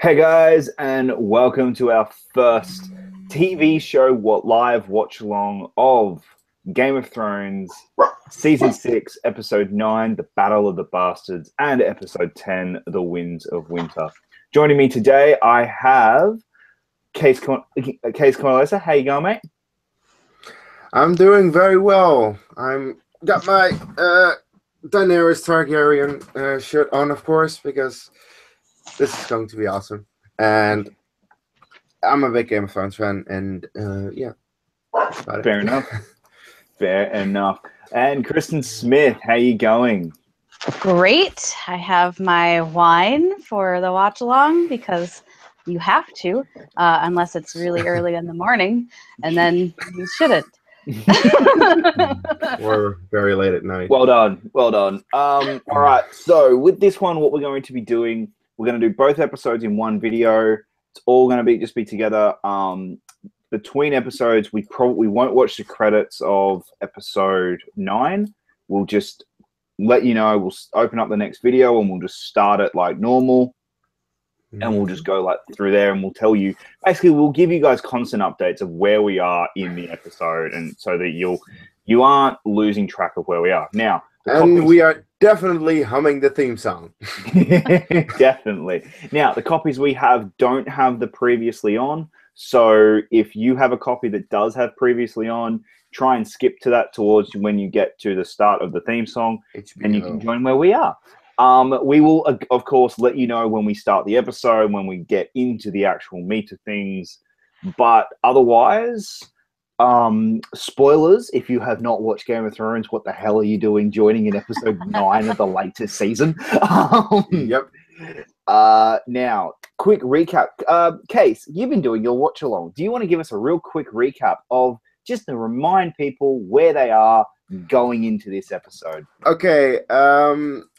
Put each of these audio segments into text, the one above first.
Hey guys, and welcome to our first TV show live watch along of Game of Thrones Season 6, Episode 9, The Battle of the Bastards, and Episode 10, The Winds of Winter. Joining me today, I have Kees Cornelisse. How you going, mate? I'm doing very well. Got my Daenerys Targaryen shirt on, of course, because this is going to be awesome. And I'm a big Game of Thrones fan, and yeah, that's about it. Fair enough. Fair enough. And Kristen Smith, how you going? Great. I have my wine for the watch along because you have to, unless it's really early in the morning, and then you shouldn't. Or very late at night. Well done. Well done. All right. So with this one, what we're going to be doing, we're going to do both episodes in one video. It's all going to be together. Between episodes, we won't watch the credits of episode 9. We'll just let you know. We'll open up the next video and we'll just start it like normal. And we'll just go like through there and we'll tell you, basically we'll give you guys constant updates of where we are in the episode, and so that you aren't losing track of where we are. Now, and we are definitely humming the theme song. Definitely. Now, the copies we have don't have the previously on. So if you have a copy that does have previously on, try and skip to that towards when you get to the start of the theme song, and you can join where we are. We will, of course, let you know when we start the episode, when we get into the actual meat of things. But otherwise, spoilers, if you have not watched Game of Thrones, what the hell are you doing joining in episode 9 of the latest season? Yep. Now, quick recap. Kees, you've been doing your watch along. Do you want to give us a real quick recap of just to remind people where they are going into this episode? Okay,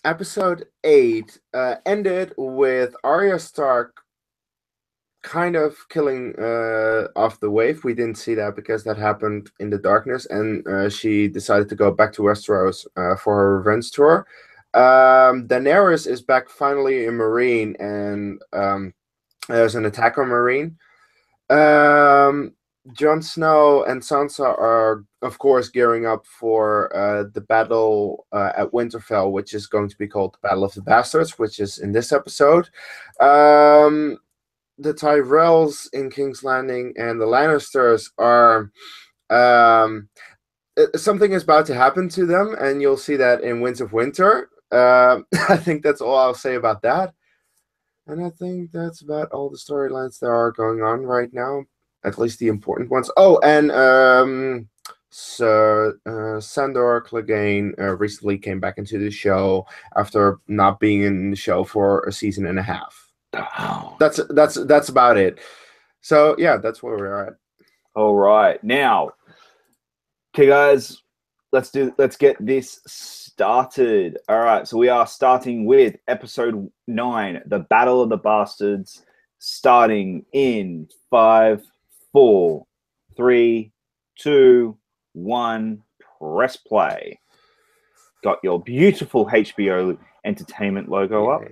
episode 8 ended with Arya Stark kind of killing off the wave. We didn't see that because that happened in the darkness, and she decided to go back to Westeros for her revenge tour. Daenerys is back finally in Marine, and there's an attack on Marine. Jon Snow and Sansa are, of course, gearing up for the battle at Winterfell, which is going to be called the Battle of the Bastards, which is in this episode. The Tyrells in King's Landing and the Lannisters are... something is about to happen to them, and you'll see that in Winds of Winter. I think that's all I'll say about that. And I think that's about all the storylines that are going on right now. At least the important ones. Oh, and Sandor Clegane recently came back into the show after not being in the show for a season and a half. Oh. That's about it. So yeah, that's where we're at. All right, now, okay, guys, let's get this started. All right, so we are starting with episode 9, The Battle of the Bastards, starting in 5, 4, 3, 2, 1, press play. Got your beautiful HBO Entertainment logo up.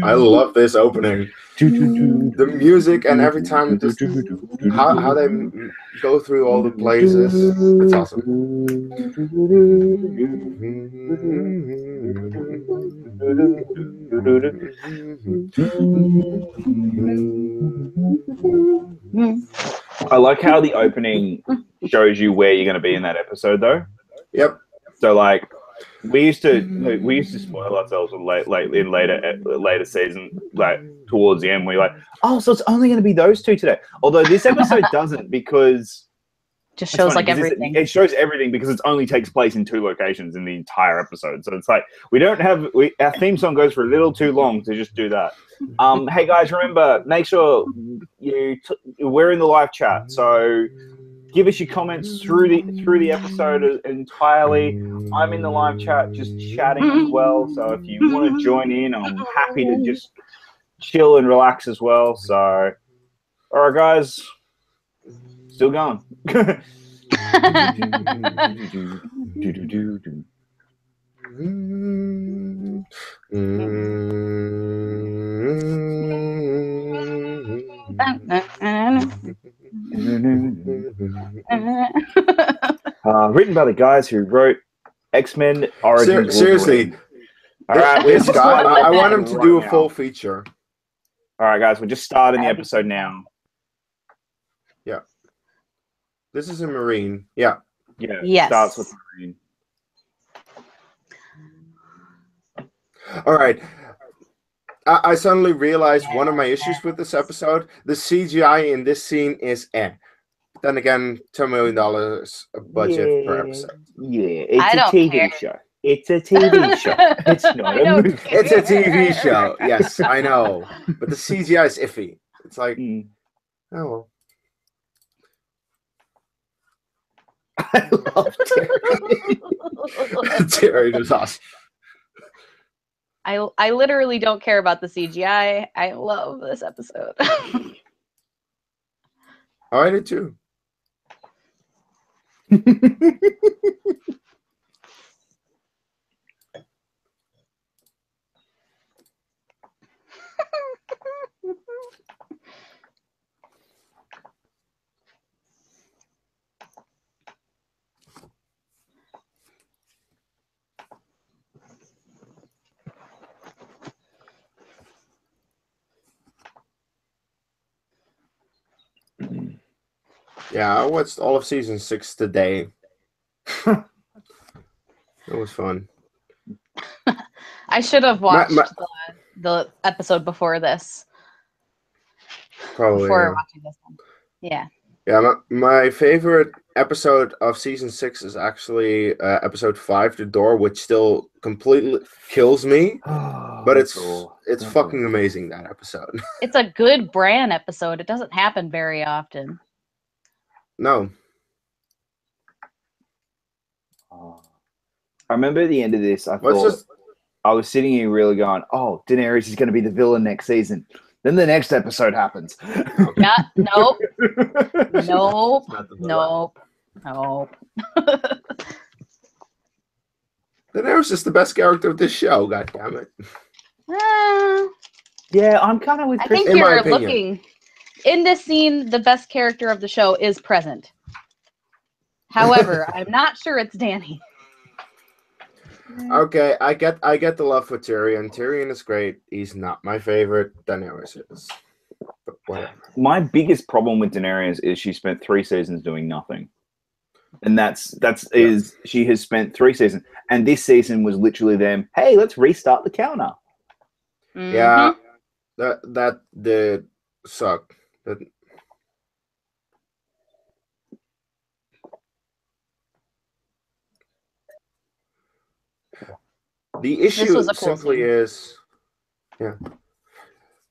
I love this opening. The music, and every time just how they go through all the places. It's awesome. I like how the opening shows you where you're going to be in that episode, though. Yep. So, like, we used to spoil ourselves in later season, like towards the end. We're like, oh, so it's only going to be those two today. Although this episode doesn't, because just shows like everything. It shows everything because it only takes place in 2 locations in the entire episode. So it's like our theme song goes for a little too long to just do that. Hey guys, remember, make sure we're in the live chat. So Give us your comments through the episode entirely. I'm in the live chat just chatting as well. So if you want to join in, I'm happy to just chill and relax as well. So, all right, guys, still going. Written by the guys who wrote X-Men Origins. Seriously, all right, this guy, I want him to do a full feature. All right, guys, we're just starting the episode now. Yeah, this is a Marine. Yeah. Yes. Starts with Marine. All right. I suddenly realized one of my issues with this episode. The CGI in this scene is Then again, $10 million budget per episode. Yeah, it's a TV show. It's a TV show. It's not a movie. It's a TV show. Yes, I know. But the CGI is iffy. It's like, oh well. I love Terry. Terry is awesome. I literally don't care about the CGI. I love this episode. I did too. Yeah, I watched all of season 6 today. It was fun. I should have watched the episode before this. Probably. Before watching this one. Yeah. Yeah, my favorite episode of season 6 is actually episode 5, The Door, which still completely kills me. But it's fucking amazing, that episode. It's a good Bran episode. It doesn't happen very often. No. I remember at the end of this, I was sitting here really going, oh, Daenerys is going to be the villain next season. Then the next episode happens. Yeah, nope. Nope. Daenerys is the best character of this show, god damn it. Yeah, I'm kind of with Kristen. I think you're looking... In this scene, the best character of the show is present. However, I'm not sure it's Dany. Okay, I get the love for Tyrion. Tyrion is great. He's not my favorite. Daenerys is. But whatever. My biggest problem with Daenerys is she spent 3 seasons doing nothing. And she has spent 3 seasons. And this season was literally them, hey, let's restart the counter. Mm-hmm. Yeah. That did suck. The issue simply is,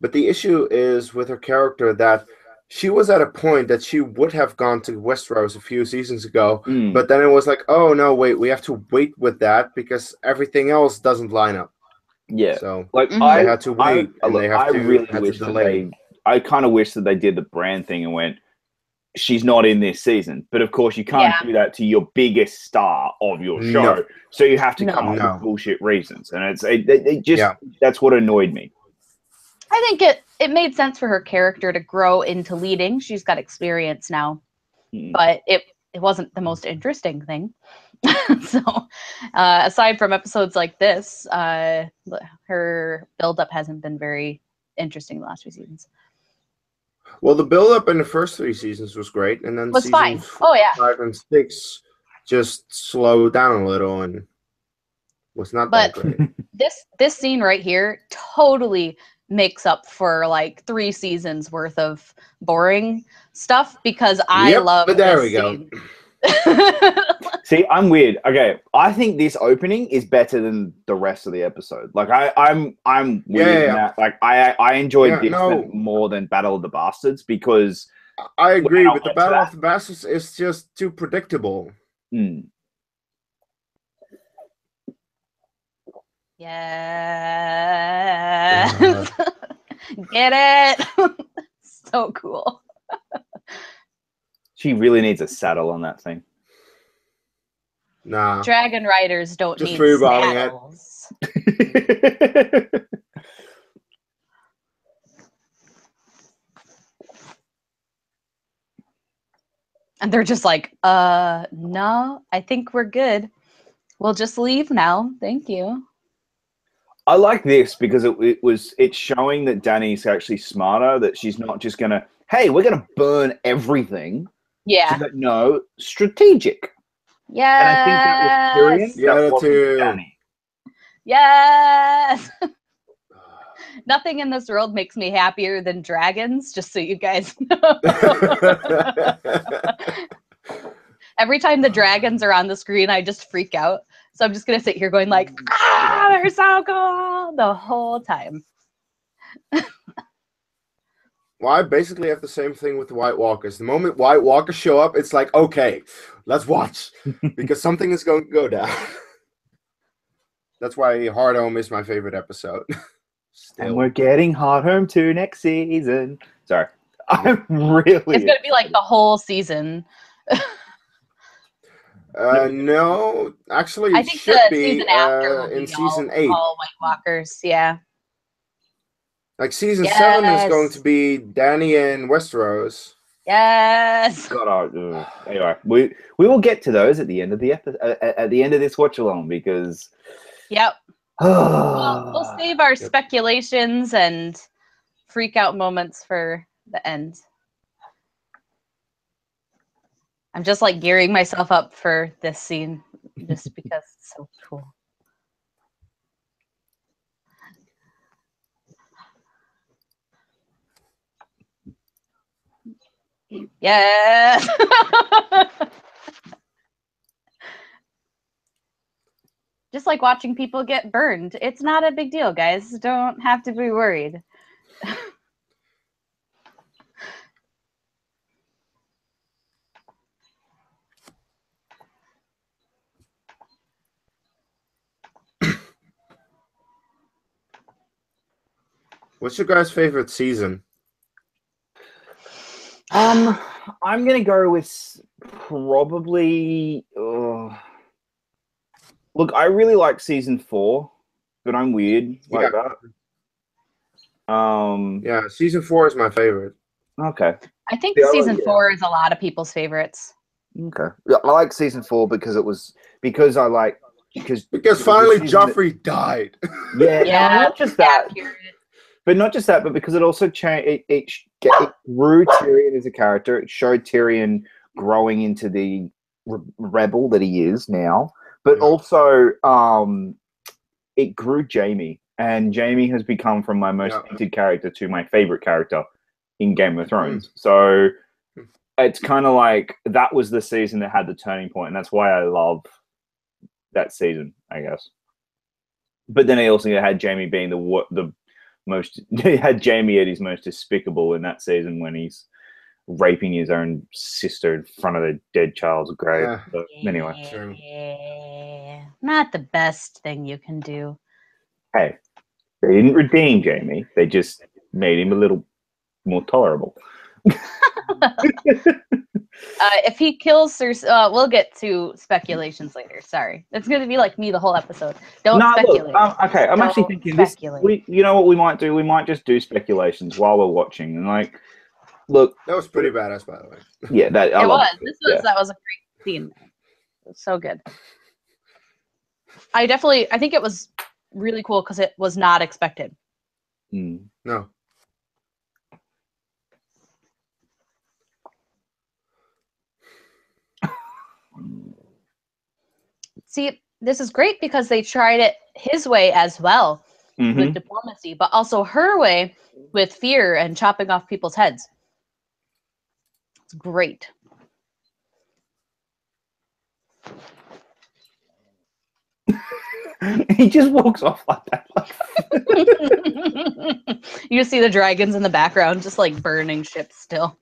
but the issue is with her character that she was at a point that she would have gone to Westeros a few seasons ago, but then it was like, oh no, wait, we have to wait with that because everything else doesn't line up. Yeah, so like they had to wait, and they have to delay. I kind of wish that they did the Bran thing and went, she's not in this season. But of course, you can't do that to your biggest star of your show. No. So you have to come up with bullshit reasons. And that's what annoyed me. I think it made sense for her character to grow into leading. She's got experience now. But it wasn't the most interesting thing. So aside from episodes like this, her build-up hasn't been very interesting the last few seasons. Well, the build-up in the first 3 seasons was great, and then seasons 5 and 6 just slowed down a little and was not that great. This scene right here totally makes up for like 3 seasons worth of boring stuff because I love. But there we go. See, I'm weird. Okay, I think this opening is better than the rest of the episode. Like I'm weird in that. Like I enjoyed this more than Battle of the Bastards because I agree, I'll but the get to Battle that. of the Bastards is just too predictable. Yes. Get it? So cool. She really needs a saddle on that thing. Nah. Dragon riders don't Just need freeballing it. saddles. And they're just like, no, I think we're good. We'll just leave now. Thank you. I like this because it's showing that Dany's actually smarter, that she's not just gonna, hey, we're gonna burn everything. Yeah. She's like, no, strategic. Yes. And I think that was Tyrion. Yeah, that wasn't too. Dany. Yes. Nothing in this world makes me happier than dragons, just so you guys know. Every time the dragons are on the screen, I just freak out. So I'm just going to sit here going like, ah, they're so cool the whole time. Well, I basically have the same thing with the White Walkers. The moment White Walkers show up, it's like, okay, let's watch. Because something is going to go down. That's why Hard Home is my favorite episode. And we're getting Hard Home 2 next season. Sorry. I'm really... It's going to be like the whole season. No, actually, I it think should the be season after will in be season 8. all White Walkers, yeah. Like season 7 is going to be Dany and Westeros. Yes. God, anyway, we will get to those at the end of the at the end of this watch along, because Yep. We'll save our speculations and freak out moments for the end. I'm just like gearing myself up for this scene just because it's so cool. Yes. Just like watching people get burned. It's not a big deal, guys. Don't have to be worried. What's your guys' favorite season? I'm gonna go with probably. Look, I really like season 4, but I'm weird like that. Yeah, season 4 is my favorite. Okay. I think season 4 is a lot of people's favorites. Okay. Yeah, I like season 4 because because finally Joffrey died. Yeah, not just that. Accurate. But not just that, but because it also changed. It grew Tyrion as a character. It showed Tyrion growing into the rebel that he is now. But also, it grew Jaime, and Jaime has become from my most hated character to my favorite character in Game of Thrones. So it's kind of like that was the season that had the turning point, and that's why I love that season, I guess. But then I also had Jaime being the most. He had Jaime at his most despicable in that season when he's raping his own sister in front of the dead child's grave. But anyway, not the best thing you can do. Hey, they didn't redeem Jaime. They just made him a little more tolerable. If he kills Cersei, we'll get to speculations later. Sorry, it's going to be like me the whole episode. Don't speculate. Look, okay, I'm actually thinking this. You know what we might do? We might just do speculations while we're watching, and like, look, that was pretty badass, by the way. Yeah, that that was a great scene. It was so good. I think it was really cool because it was not expected. No. See, this is great because they tried it his way as well with diplomacy, but also her way with fear and chopping off people's heads. It's great. He just walks off like that. You see the dragons in the background just like burning ships still.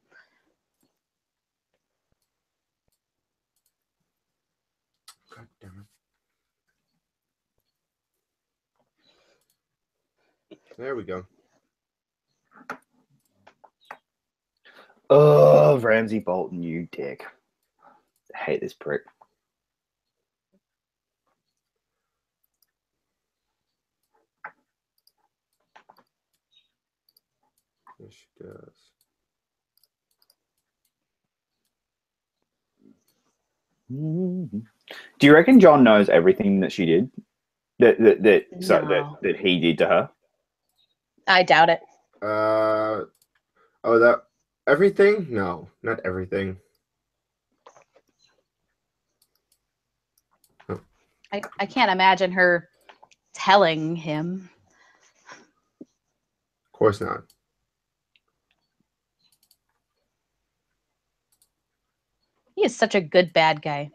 There we go. Oh, Ramsay Bolton, you dick. I hate this prick. Yes, she does. Do you reckon John knows everything that she did? That he did to her? I doubt it. Oh, that everything? No, not everything. Oh. I can't imagine her telling him. Of course not. He is such a good bad guy.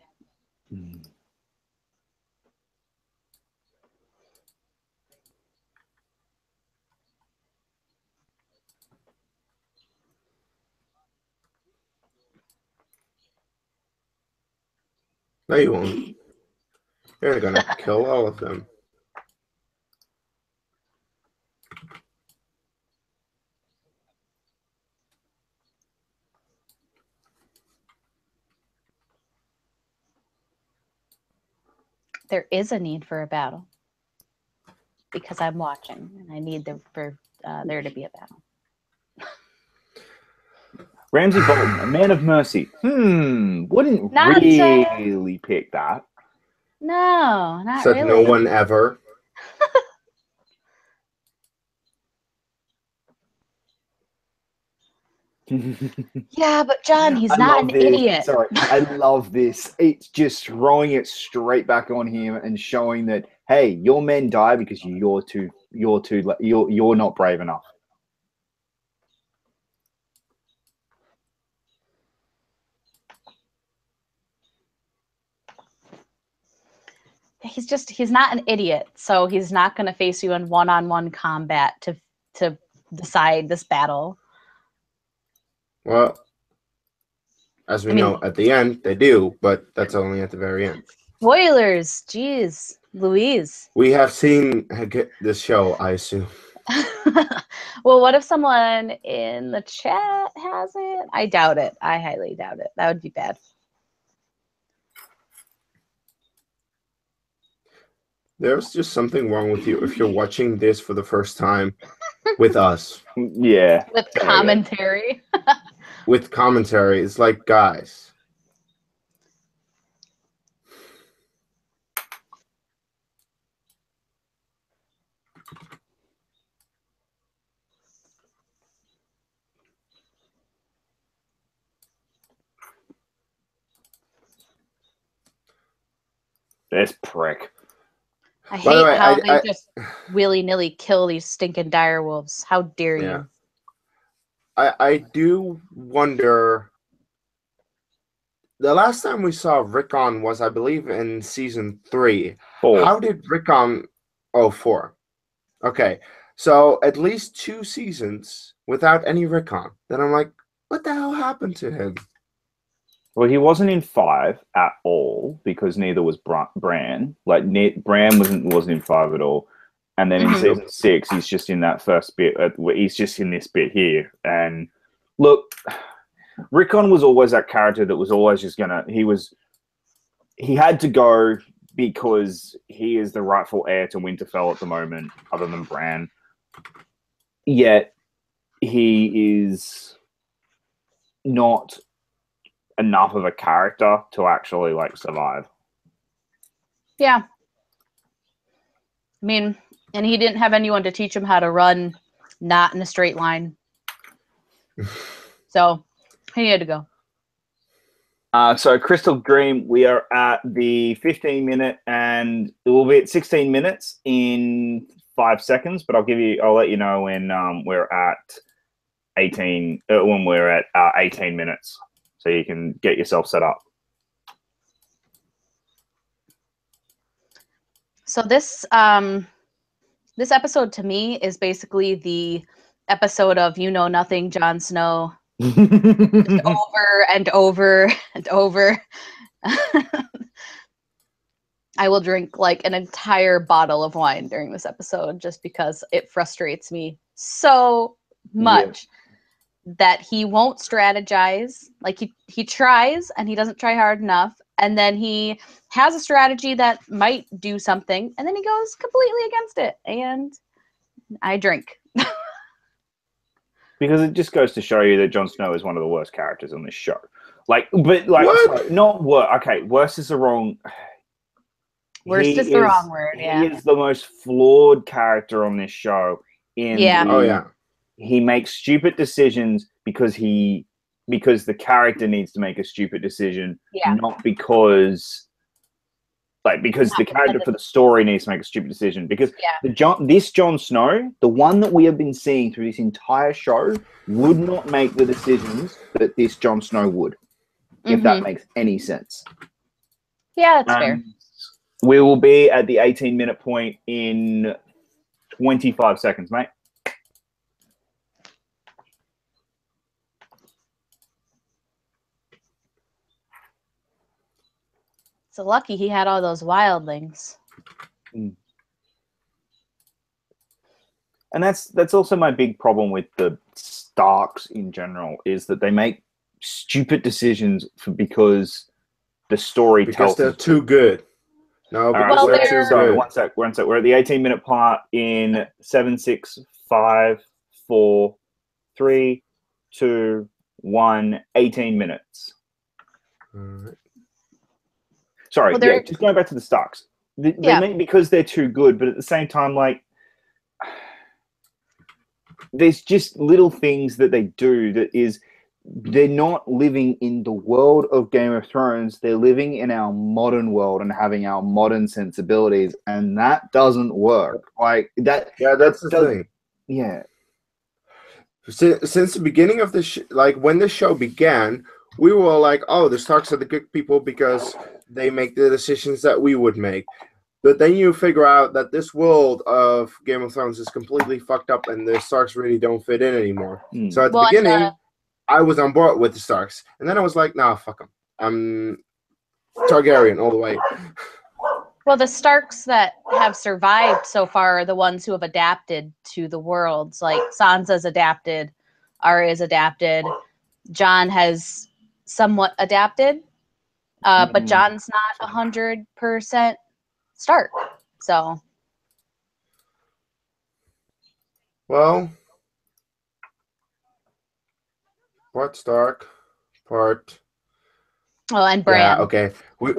No, you won't. You're gonna kill all of them. There is a need for a battle because I'm watching, and I need for there to be a battle. Ramsay Bolton, a man of mercy. Wouldn't Not really pick that. No, not Said really. no one ever. Yeah, but John, he's not an idiot. Sorry, I love this. It's just throwing it straight back on him and showing that, hey, your men die because you're not brave enough. He's not an idiot, so he's not going to face you in one-on-one combat to decide this battle. Well, as we know, at the end, they do, but that's only at the very end. Spoilers! Jeez, Louise. We have seen this show, I assume. Well, what if someone in the chat has it? I doubt it. I highly doubt it. That would be bad. There's just something wrong with you if you're watching this for the first time with us. Yeah. With commentary. With commentary. It's like, guys. This prick. I hate how they just willy-nilly kill these stinking direwolves. How dare you? I do wonder. The last time we saw Rickon was, I believe, in season 3. 4. How did Rickon... Oh, 4. Okay. So at least 2 seasons without any Rickon. Then I'm like, what the hell happened to him? Well, he wasn't in 5 at all because neither was Bran. Like Bran wasn't in 5 at all. And then in season 6, he's just in that first bit. He's just in this bit here. And look, Rickon was always that character that was always just gonna. He had to go because he is the rightful heir to Winterfell at the moment, other than Bran. Yet he is not enough of a character to actually survive. Yeah. I mean, and he didn't have anyone to teach him how to run not in a straight line. So he had to go. So Crystal Dream, we are at the 15-minute, and it will be at 16 minutes in 5 seconds. But I'll let you know when we're at 18. When we're at 18 minutes, so you can get yourself set up. So this this episode to me is basically the episode of You Know Nothing, Jon Snow. Over and over and over. I will drink like an entire bottle of wine during this episode just because it frustrates me so much that he won't strategize. Like he tries and he doesn't try hard enough. And then he has a strategy that might do something and then he goes completely against it. And I drink. Because it just goes to show you that Jon Snow is one of the worst characters on this show. Like, but like, sorry, not worse. Okay, worse is the wrong. Worst is the wrong word. Yeah, he is the most flawed character on this show. He makes stupid decisions because the character needs to make a stupid decision, not because. Because the character for the story needs to make a stupid decision. Because this Jon Snow, the one that we have been seeing through this entire show, would not make the decisions that this Jon Snow would, if that makes any sense. Yeah, that's fair. We will be at the 18-minute point in 25 seconds, mate. So lucky he had all those wildlings. And that's also my big problem with the Starks in general, is that they make stupid decisions because the story tells they're too good. No, because they're too good. One sec. We're at the 18-minute part in 7, 6, 5, 4, 3, 2, 1, 18 minutes. All right. Sorry, just going back to the Starks. They make because they're too good, but at the same time, like, there's just little things that they do that is, they're not living in the world of Game of Thrones. They're living in our modern world and having our modern sensibilities, and that doesn't work. Like that. Yeah, that's the thing. Yeah. Since the beginning of the like when the show began, we were all like, "Oh, the Starks are the good people because they make the decisions that we would make." But then you figure out that this world of Game of Thrones is completely fucked up, and the Starks really don't fit in anymore. So at the beginning, I was on board with the Starks, and then I was like, "Nah, fuck them. I'm Targaryen all the way." Well, the Starks that have survived so far are the ones who have adapted to the worlds. Like Sansa's adapted, Arya's adapted, Jon has somewhat adapted, but Jon's not 100% Stark. So, well, part Stark, part. Oh, and Bran. Yeah, okay. We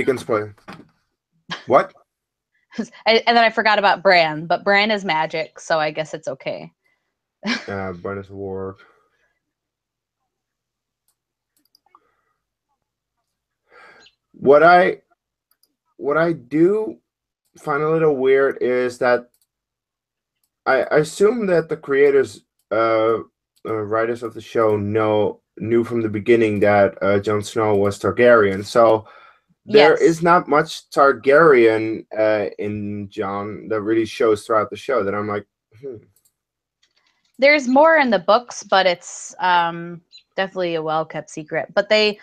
can spoil. What? And then I forgot about Bran, but Bran is magic, so I guess it's okay. Yeah, Bran is war. What I do find a little weird is that I assume that the creators, writers of the show knew from the beginning that Jon Snow was Targaryen. So there is not much Targaryen in Jon that really shows throughout the show that I'm like, There's more in the books, but it's definitely a well-kept secret. But the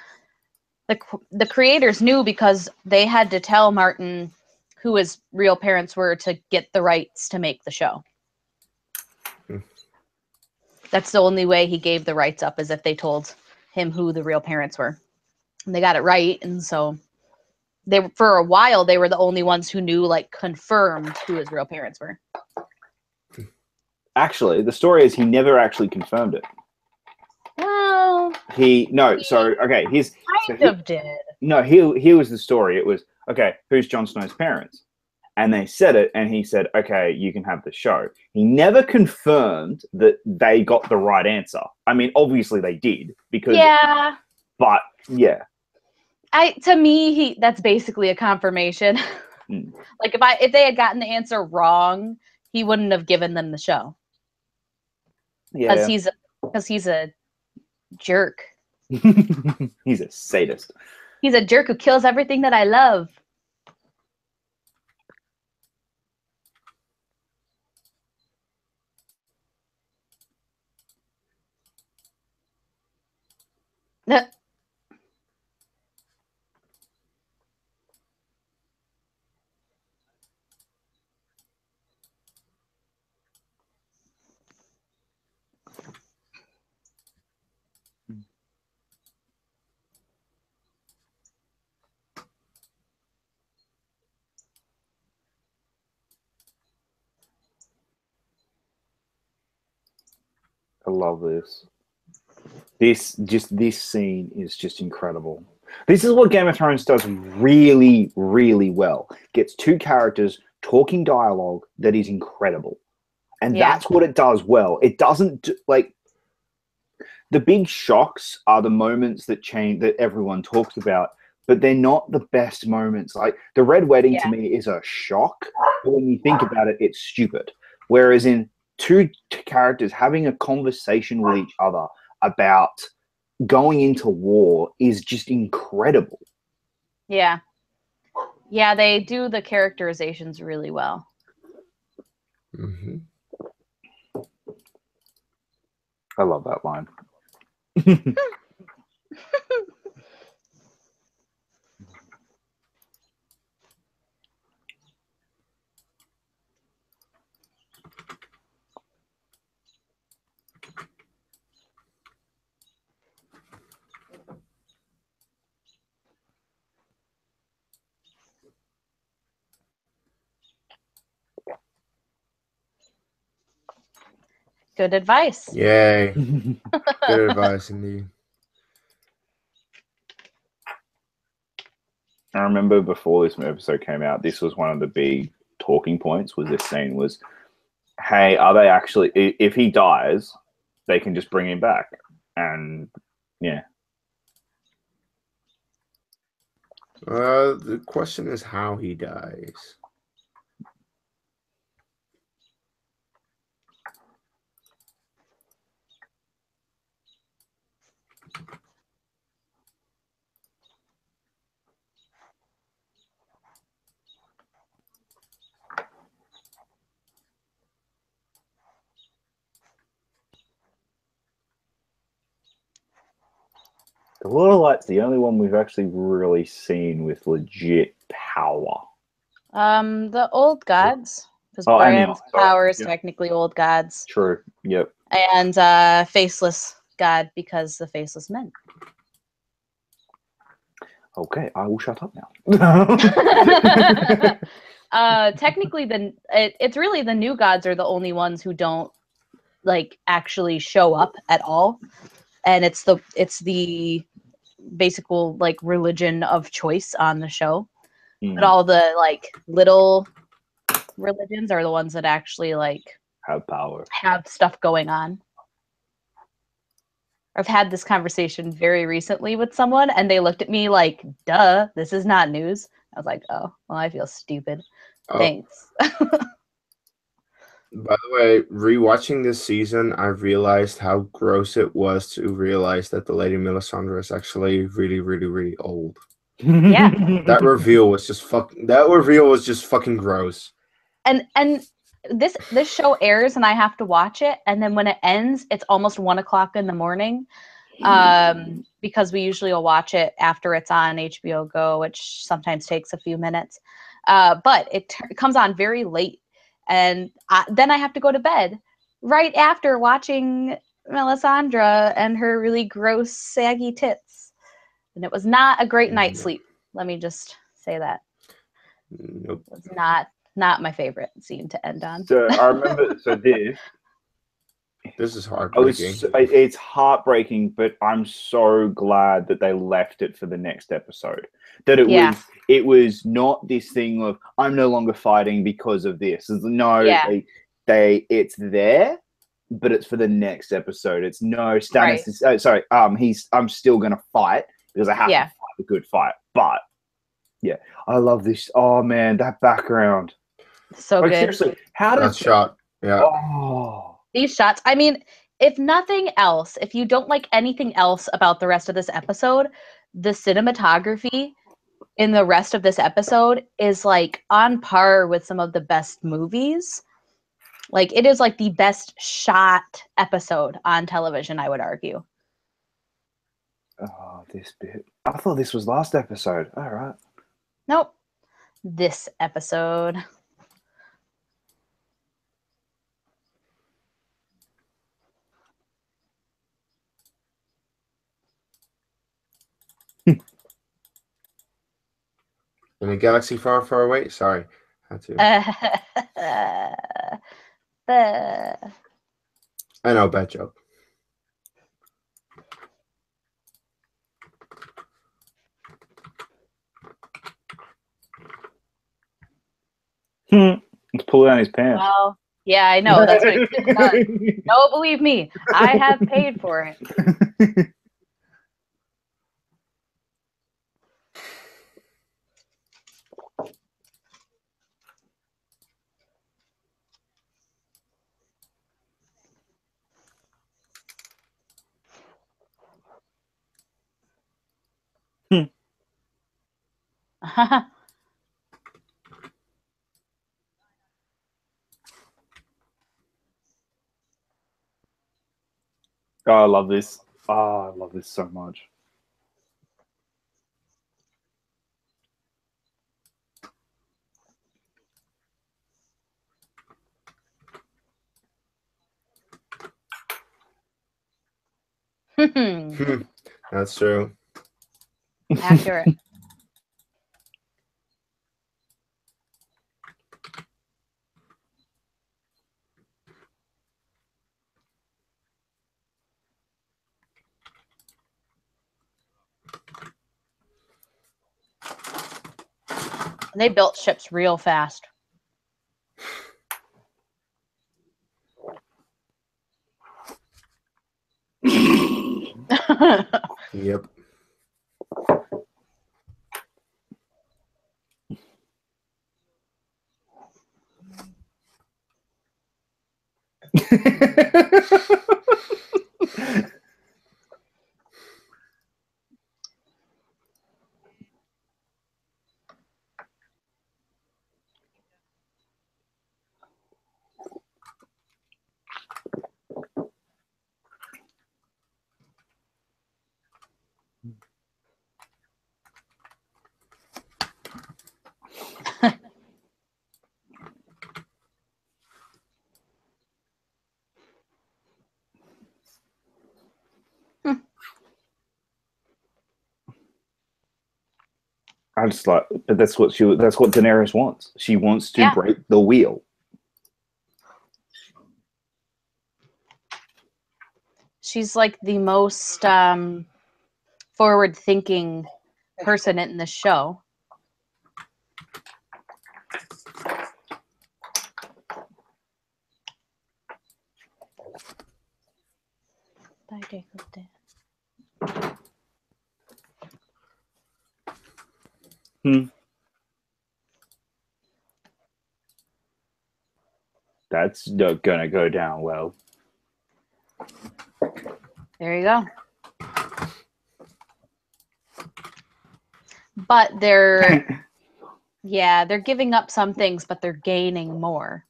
creators knew because they had to tell Martin who his real parents were to get the rights to make the show. That's the only way he gave the rights up, is if they told him who the real parents were. And they got it right, and so for a while they were the only ones who knew, like, confirmed who his real parents were. Actually, the story is he never actually confirmed it. Well, He's kind of did. No, here was the story. It was, okay, who's Jon Snow's parents? And they said it, and he said, okay, you can have the show. He never confirmed that they got the right answer. I mean, obviously they did, because but yeah. To me, that's basically a confirmation. Like if they had gotten the answer wrong, he wouldn't have given them the show. Yeah. Because he's a jerk. He's a sadist. He's a jerk who kills everything that I love. I love this. This scene is just incredible. This is what Game of Thrones does really, really well. Gets two characters talking dialogue that is incredible. And that's what it does well. It doesn't, like, the big shocks are the moments that change, that everyone talks about, but they're not the best moments. Like, the Red Wedding to me is a shock, but when you think about it, it's stupid. Whereas in two characters having a conversation with each other about going into war is just incredible. Yeah. Yeah, they do the characterizations really well. Mm-hmm. I love that line. Good advice. Yay. Good advice indeed. I remember before this episode came out, this was one of the big talking points, was this scene was, hey, are they actually, if he dies, they can just bring him back. And yeah. The question is how he dies. The Lord of Light's the only one we've actually really seen with legit power. The old gods, because Oh, and the Bran's sorry, power is yeah. technically old gods, True. Yep. and faceless god because the faceless men. Okay, I will shut up now. Technically, it's really the new gods are the only ones who don't like actually show up at all, and it's the basic like religion of choice on the show. But all the like little religions are the ones that actually like have power, have stuff going on. I've had this conversation very recently with someone, and they looked at me like, "Duh, this is not news." I was like, "Oh, well, I feel stupid." Thanks. By the way, rewatching this season, I realized how gross it was to realize that the Lady Melisandre is actually really, really, really old. Yeah. That reveal was just fucking gross. And this show airs, and I have to watch it, and then when it ends, it's almost 1 o'clock in the morning. Because we usually will watch it after it's on HBO Go, which sometimes takes a few minutes. But it comes on very late. And then I have to go to bed right after watching Melisandre and her really gross, saggy tits. And it was not a great night's sleep. Let me just say that. Nope. It was not my favorite scene to end on. So I remember, this is heartbreaking. It's heartbreaking, but I'm so glad that they left it for the next episode. That it was not this thing of I'm no longer fighting because of this. No, it's there, but it's for the next episode. It's no Stannis. Is, I'm still gonna fight because I have to fight a good fight. But yeah, I love this. Oh man, that background. So good. Seriously, how does that shot? Yeah. Oh. These shots, I mean, if nothing else, if you don't like anything else about the rest of this episode, the cinematography in the rest of this episode is like on par with some of the best movies. Like it is like the best shot episode on television, I would argue. Oh, this bit. I thought this was last episode. All right. Nope. This episode. In a galaxy far, far away? Sorry. Had to. I know, bad joke. Let's pull down his pants. Well, yeah, I know. That's what it could have done. No, believe me, I have paid for it. Oh, I love this. Oh, I love this so much. That's true. Accurate. They built ships real fast. Yep. I just like, but that's what Daenerys wants. She wants to break the wheel. She's like the most forward-thinking person in the show. That's not gonna go down well. There you go. But they're giving up some things, but they're gaining more.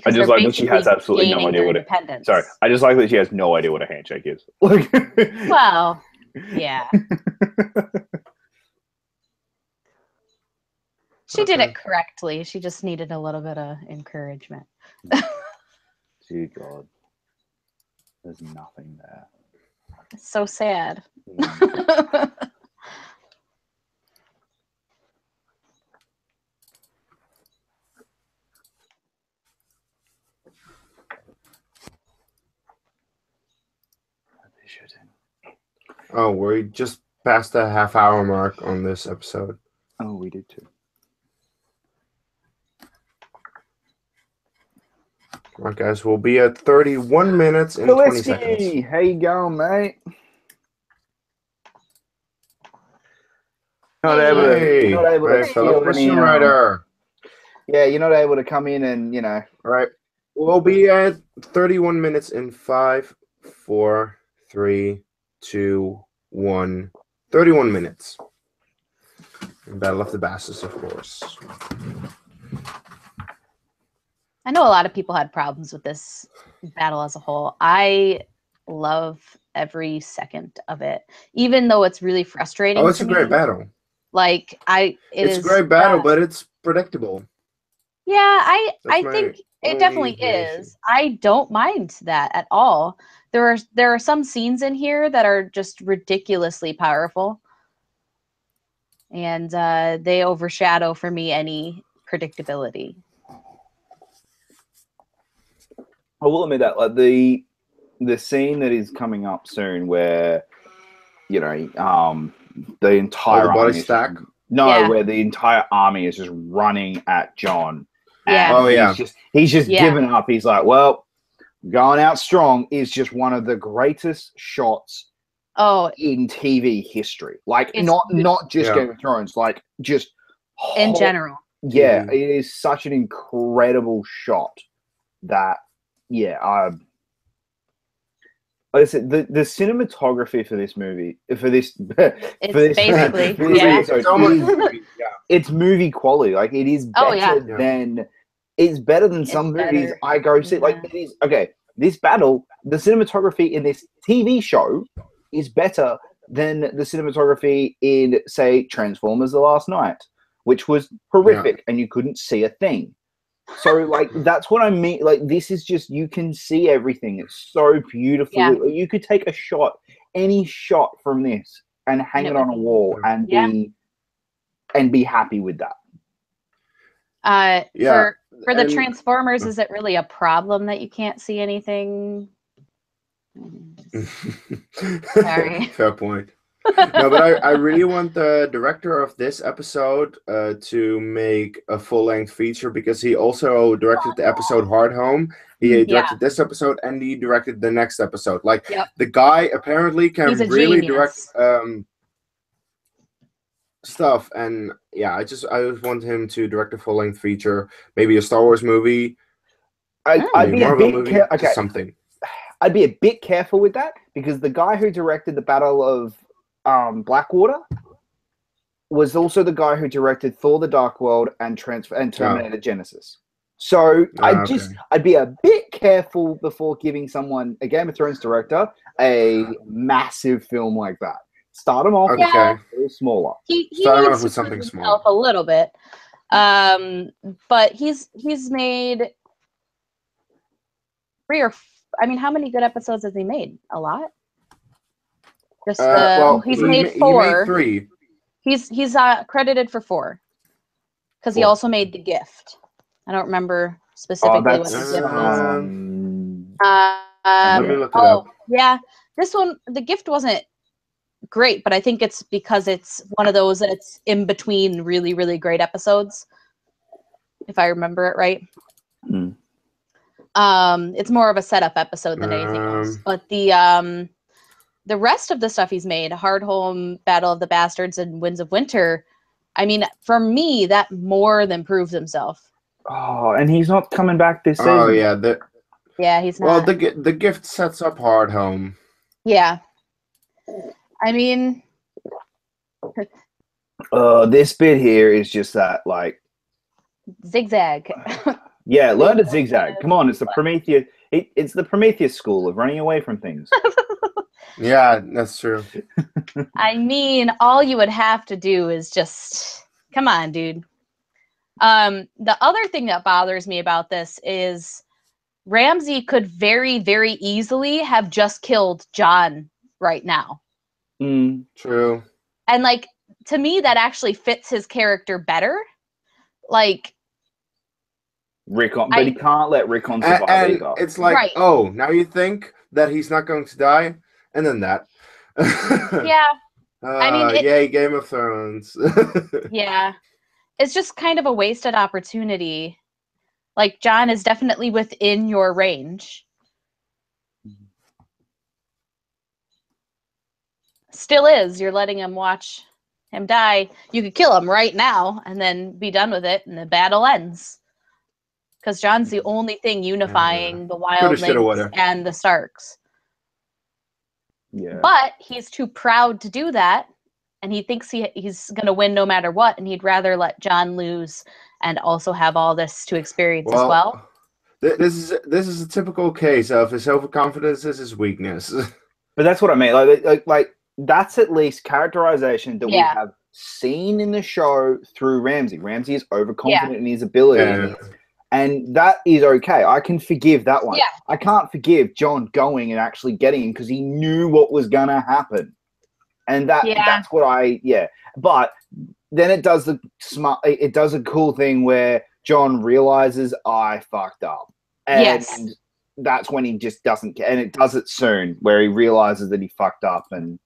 I just like that she has absolutely no idea what it. Sorry, I just like that she has no idea what a handshake is. Well, yeah. She did it correctly. She just needed a little bit of encouragement. Dear God, there's nothing there. It's so sad. Oh, we're just past the half-hour mark on this episode. Oh, we did too. All right, guys, we'll be at 31 minutes and 20 seconds. How you going, mate? Not able to fellow Christian writer. Yeah, you're not able to come in and, you know. All right. We'll be at 31 minutes in 5, 4, 3, 2, 1. 31 minutes. Battle of the Bastards, of course. I know a lot of people had problems with this battle as a whole. I love every second of it, even though it's really frustrating. Oh, it's a great battle. Like it's a great battle, but it's predictable. Yeah, I think it definitely is. I don't mind that at all. There are some scenes in here that are just ridiculously powerful, and they overshadow for me any predictability. I will admit that, like the scene that is coming up soon, where you know, the entire body army stack. where the entire army is just running at Jon, Yeah. Oh, yeah. He's just Yeah. given up. He's like, well, going out strong is just one of the greatest shots in TV history. Like not just Game of Thrones, like just in general. Yeah, it is such an incredible shot that like I said, the cinematography for this movie, it's movie quality. Like it is better than it's better than some movies I go see. Like it is this battle, the cinematography in this TV show is better than the cinematography in, say, Transformers: The Last Night, which was horrific and you couldn't see a thing. So, like, that's what I mean. Like, this is just, you can see everything. It's so beautiful. Yeah. You could take a shot, any shot from this, and hang it on a wall and be happy with that. For the Transformers, is it really a problem that you can't see anything? Sorry. Fair point. No, but I really want the director of this episode to make a full-length feature, because he also directed the episode Hard Home. He directed this episode, and he directed the next episode. Like, the guy apparently can really direct stuff. And yeah, I just want him to direct a full-length feature, maybe a Star Wars movie. I'd be a bit something. I'd be a bit careful with that, because the guy who directed the Battle of Blackwater was also the guy who directed Thor: The Dark World and Terminator Genesis. So I'd be a bit careful before giving someone, a Game of Thrones director, a massive film like that. Start them off with a little smaller. He needs to prove himself a little bit, but he's made how many good episodes has he made? A lot. Just he's made 4. He made 3. He's credited for 4, because he also made The Gift. I don't remember specifically what The Gift is. Let me look it up. Yeah, this one, The Gift, wasn't great, but I think it's because it's one of those that it's in between really, really great episodes, if I remember it right. It's more of a setup episode than anything else. But the rest of the stuff he's made, Hard Home, Battle of the Bastards, and Winds of Winter, I mean, for me, that more than proves himself. Oh, and he's not coming back this season. Oh, yeah. Yeah, he's not. Well, the Gift sets up Hard Home. Yeah. I mean... this bit here is just that, like... Zigzag. Yeah, learn to zigzag. Come on, it's the Prometheus... It's the Prometheus school of running away from things. Yeah, that's true. I mean, all you would have to do is just... Come on, dude. The other thing that bothers me about this is Ramsay could very, very easily have just killed John right now. True. And, like, to me, that actually fits his character better. Like... Rickon, but he can't let Rickon survive either. It's like, oh, now you think that he's not going to die? And then that. Yeah. I mean, yay, Game of Thrones. Yeah. It's just kind of a wasted opportunity. Like, John is definitely within your range. Still is. You're letting him watch him die. You could kill him right now and then be done with it, and the battle ends. Because John's the only thing unifying the Wildlings and the Starks. Yeah. But he's too proud to do that, and he thinks he's going to win no matter what, and he'd rather let John lose and also have all this to experience as well. This is a typical case of his overconfidence is his weakness. But that's what I mean. Like that's at least characterization that we have seen in the show through Ramsay. Ramsay is overconfident in his ability. And that is okay. I can forgive that one. Yeah. I can't forgive John going and actually getting him because he knew what was going to happen. And that's what But then it does it does a cool thing where John realizes I fucked up. And that's when he just doesn't care. And it does it soon where he realizes that he fucked up. And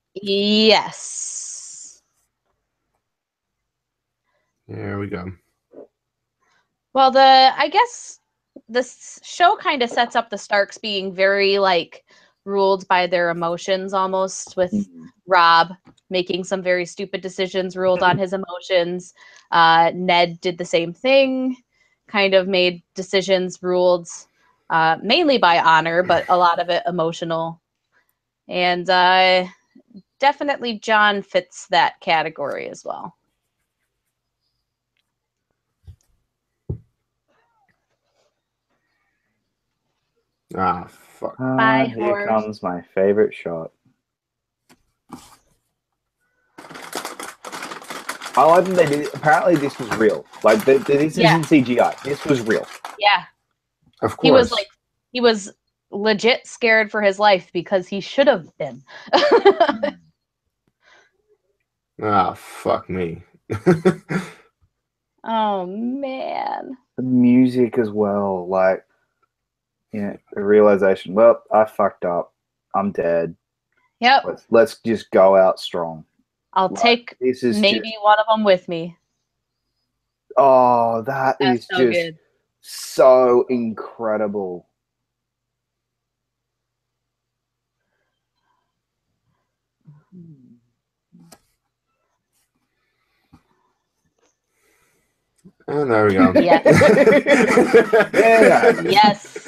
There we go. Well, I guess this show kind of sets up the Starks being very like ruled by their emotions almost, with Rob making some very stupid decisions ruled on his emotions. Ned did the same thing, kind of made decisions ruled mainly by honor, but a lot of it emotional. And definitely John fits that category as well. Ah, fuck. Here comes my favorite shot. I like that they did. Apparently, this was real. Like, this isn't CGI. This was real. Yeah. Of course. He was legit scared for his life because he should have been. Ah, fuck me. Oh, man. The music as well. Like, the realization. Well, I fucked up. I'm dead. Yep. Let's just go out strong. I'll take maybe one of them with me. Oh, that's is so just good. So incredible. And there we go. Yes. Yes.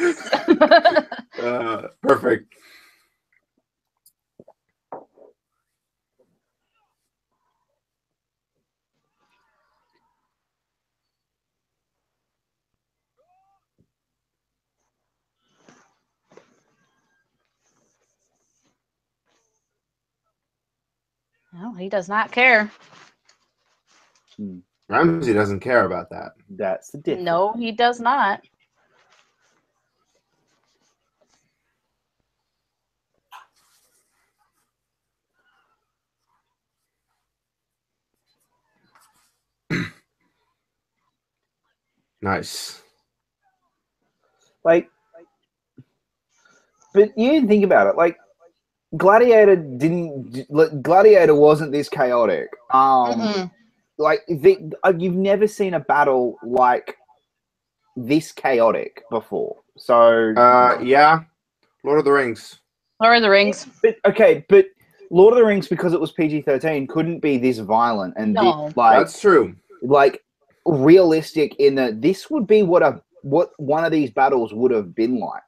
Perfect. No, he does not care. Ramsay doesn't care about that. That's the difference. No, he does not. Nice. Like, but you didn't think about it. Like, Gladiator wasn't this chaotic. Like, you've never seen a battle like this chaotic before. So yeah, Lord of the Rings. Lord of the Rings. But Lord of the Rings, because it was PG-13, couldn't be this violent and No. this, like, that's true. Like, realistic in that this would be what one of these battles would have been like.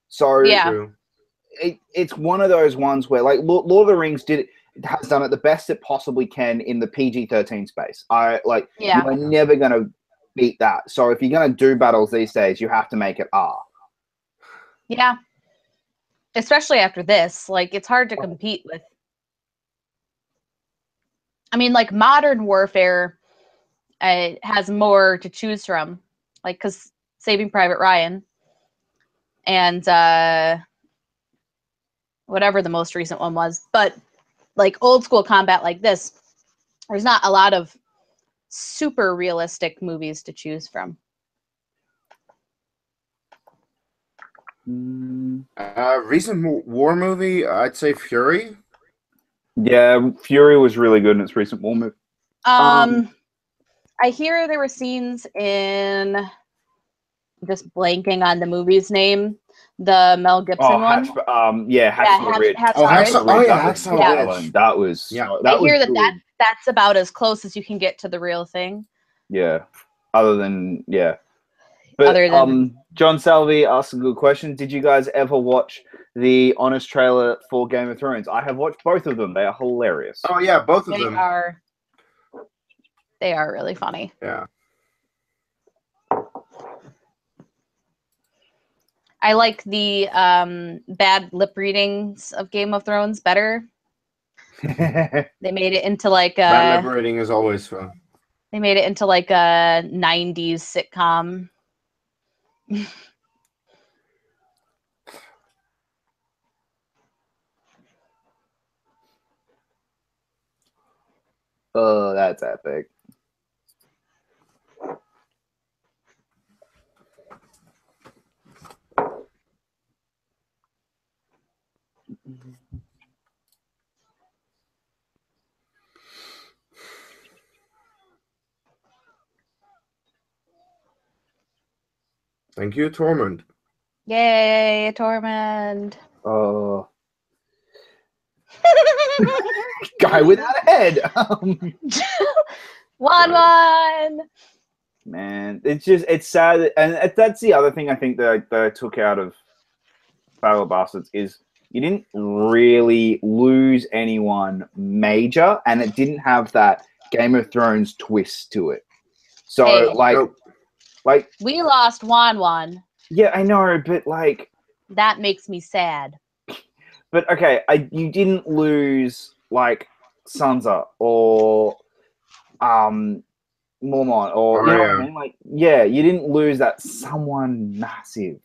So yeah. It's one of those ones where, like, Lord of the Rings has done it the best it possibly can in the PG-13 space. You're never going to beat that. So if you're going to do battles these days, you have to make it R. Yeah. Especially after this, like, it's hard to compete with. I mean, like, modern warfare has more to choose from, like, because Saving Private Ryan and whatever the most recent one was, but like old school combat like this, there's not a lot of super realistic movies to choose from. Recent war movie, I'd say Fury. Yeah, Fury was really good in its recent war movie. I hear there were scenes in, just blanking on the movie's name, the Mel Gibson one. Hacksaw Ridge. Hacksaw Ridge. That was. I hear that's about as close as you can get to the real thing. Yeah. But John Salvi asked a good question. Did you guys ever watch the honest trailer for Game of Thrones? I have watched both of them. They are hilarious. Oh yeah, both of them. They are really funny. Yeah. I like the bad lip readings of Game of Thrones better. They made it into like bad lip reading is always fun. They made it into like a 90s sitcom. Oh, that's epic. Thank you, Tormund. Yay, Tormund. Oh. Guy without a head. 1-1. Man, it's sad, and that's the other thing I think that I took out of Battle of Bastards is you didn't really lose anyone major, and it didn't have that Game of Thrones twist to it. So Hey. like We lost Wan. yeah, I know, but like that makes me sad. But okay, you didn't lose like Sansa or Mormont or you know what I mean? Like, yeah, you didn't lose that someone massive.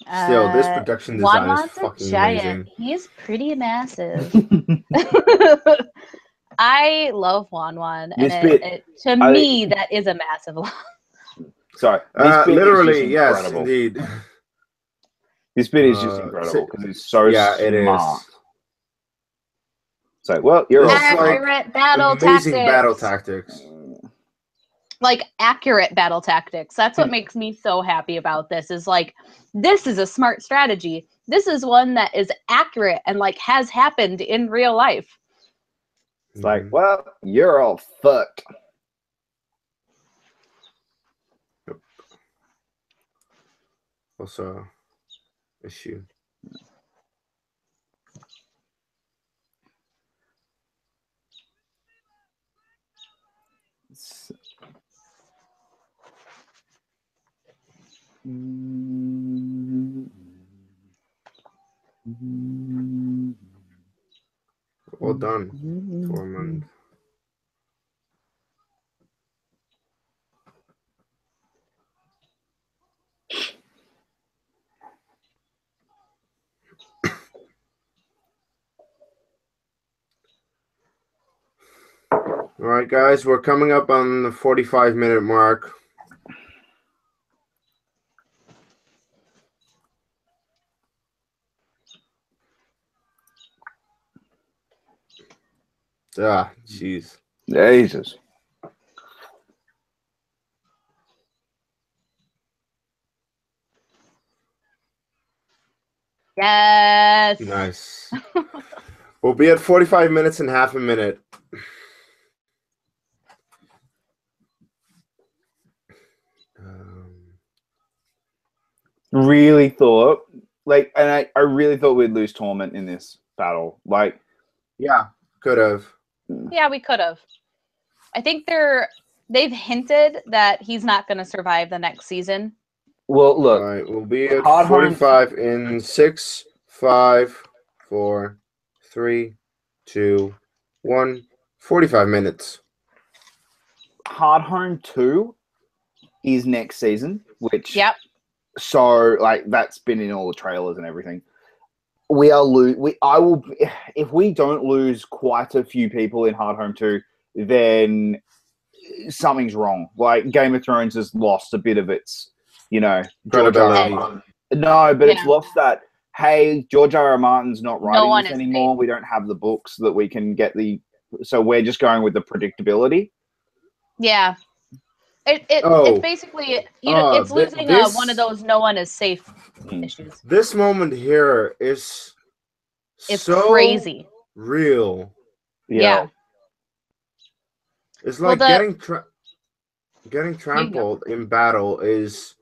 Still, this production design is fucking amazing. He's pretty massive. I love Wan, and to me, that is a massive loss. Sorry, literally, yes, indeed. This bit is just incredible because it's so smart. It is. So, well, you're accurate battle tactics. Like accurate battle tactics. That's what makes me so happy about this. Is like, this is a smart strategy. This is one that is accurate and like has happened in real life. It's like, well, you're all fucked. Also, issue. Well done, Tormund. All right, guys, we're coming up on the 45-minute mark. Ah, jeez. Jesus. Yes. Nice. We'll be at 45 minutes and half a minute. Really thought, like, and I really thought we'd lose Torment in this battle. Like, yeah, could have. Yeah, we could have. I think they've hinted that he's not going to survive the next season. Well, look, all right, we'll be at 45 in 6, 5, 4, 3, 2, 1. 45 minutes. Hardhome 2 is next season, which so like that's been in all the trailers and everything. If we don't lose quite a few people in Hardhome 2, then something's wrong. Like Game of Thrones has lost a bit of its, George R. No, but it's lost that. Hey, George R. R. Martin's not writing this anymore. We don't have the books that we can get so we're just going with the predictability. Yeah. It's basically, it's losing one of those no one is safe issues. This moment here is so crazy. Real. Yeah. It's like getting trampled in battle is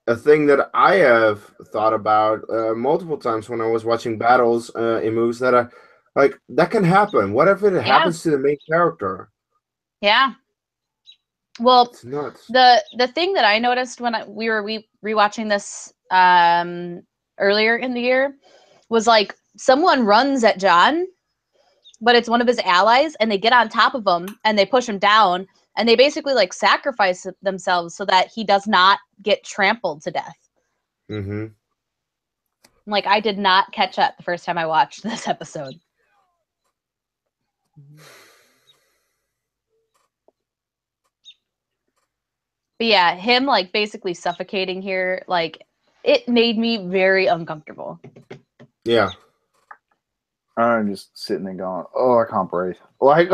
a thing that I have thought about multiple times when I was watching battles in movies that are like, that can happen. What if it happens to the main character? Yeah. Well, it's nuts. The thing that I noticed when we were rewatching this earlier in the year was like someone runs at Jon, but it's one of his allies, and they get on top of him and they push him down, and they basically like sacrifice themselves so that he does not get trampled to death. Mm-hmm. Like, I did not catch that the first time I watched this episode. But yeah, him like basically suffocating here, like it made me very uncomfortable. Yeah. I'm just sitting there going, oh, I can't breathe. Like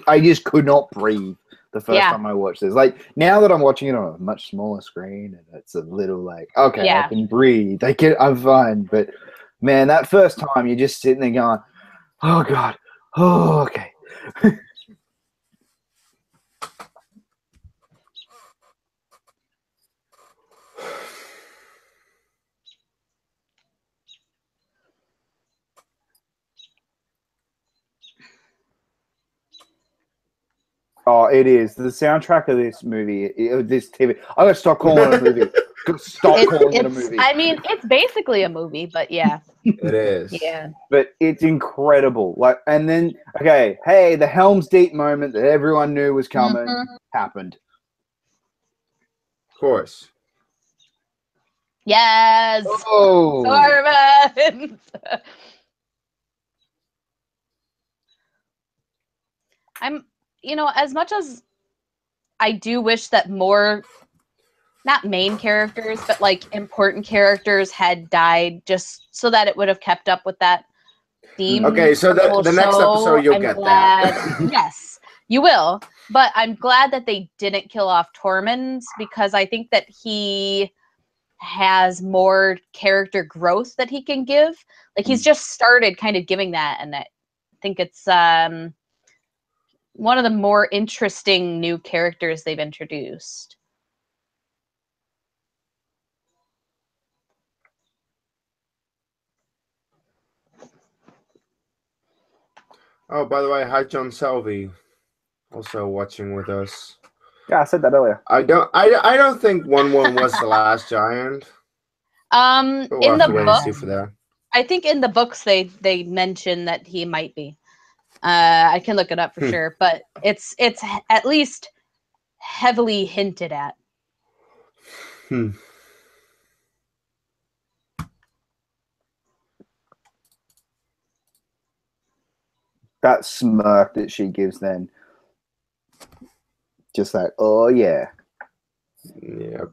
I just could not breathe the first time I watched this. Like, now that I'm watching it on a much smaller screen, and it's a little like, okay, I can breathe. I'm fine. But man, that first time, you're just sitting there going, oh God, oh, okay. Oh, it is. The soundtrack of this movie, this TV. I gotta stop calling it a movie. Stop calling it a movie. I mean, it's basically a movie, but yeah. It is. Yeah. But it's incredible. Like, and then, okay, hey, the Helm's Deep moment that everyone knew was coming happened. Of course. Yes. Oh. Sorvin. As much as I do wish that more, not main characters, but like important characters had died, just so that it would have kept up with that theme. Okay, so the next episode you'll get that. Yes, you will. But I'm glad that they didn't kill off Tormund, because I think that he has more character growth that he can give. Like, he's just started kind of giving that, and I think it's one of the more interesting new characters they've introduced. Oh, by the way, hi John Selvey, also watching with us. Yeah, I said that earlier. I don't think 1-1 was the last giant. We'll In the book, for that. I think in the books they mention that he might be. I can look it up for sure, but it's at least heavily hinted at. That smirk that she gives then. Just like, oh yeah. Yep.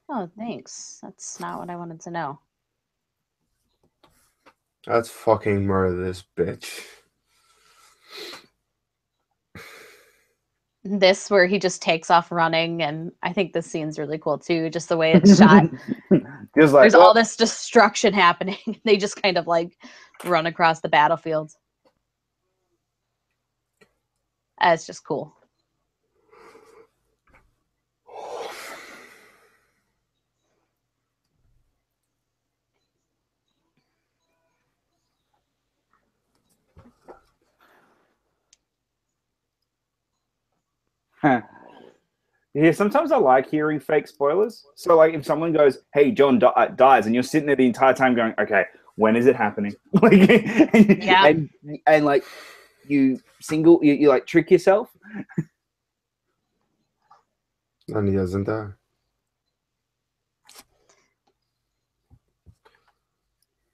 Oh, thanks. That's not what I wanted to know. Let's fucking murder this bitch. This where he just takes off running, and I think this scene's really cool too, just the way it's shot. Just like, there's all this destruction happening. They just kind of like run across the battlefield. It's just cool. Yeah, sometimes I like hearing fake spoilers. So, like, if someone goes, "Hey, John dies," and you're sitting there the entire time going, "Okay, when is it happening?" Like, and like you like trick yourself. And he doesn't die.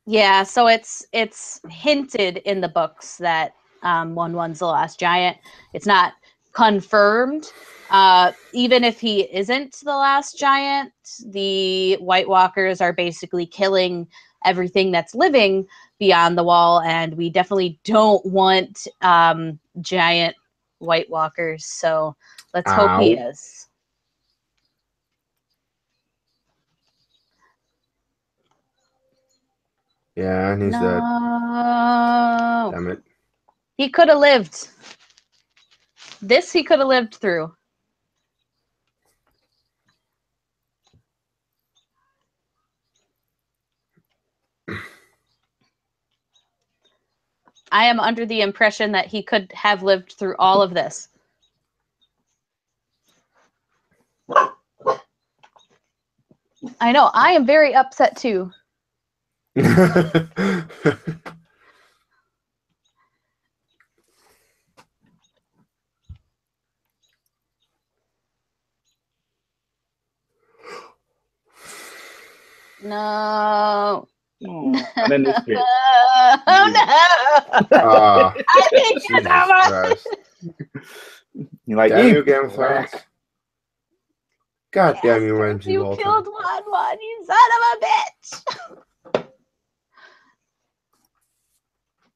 Yeah, so it's hinted in the books that 1-1's the last giant. It's not confirmed. Even if he isn't the last giant, the White Walkers are basically killing everything that's living beyond the wall, and we definitely don't want giant White Walkers. So let's hope he is. Yeah, and he's dead. Damn it. He could have lived. This he could have lived through. I am under the impression that he could have lived through all of this. I know. I am very upset too. No. And then this bit. Oh no! I think it's over. You're like, damn you, Game of Thrones. God damn you, Ramsay You Bolton. killed 1-1, you son of a bitch!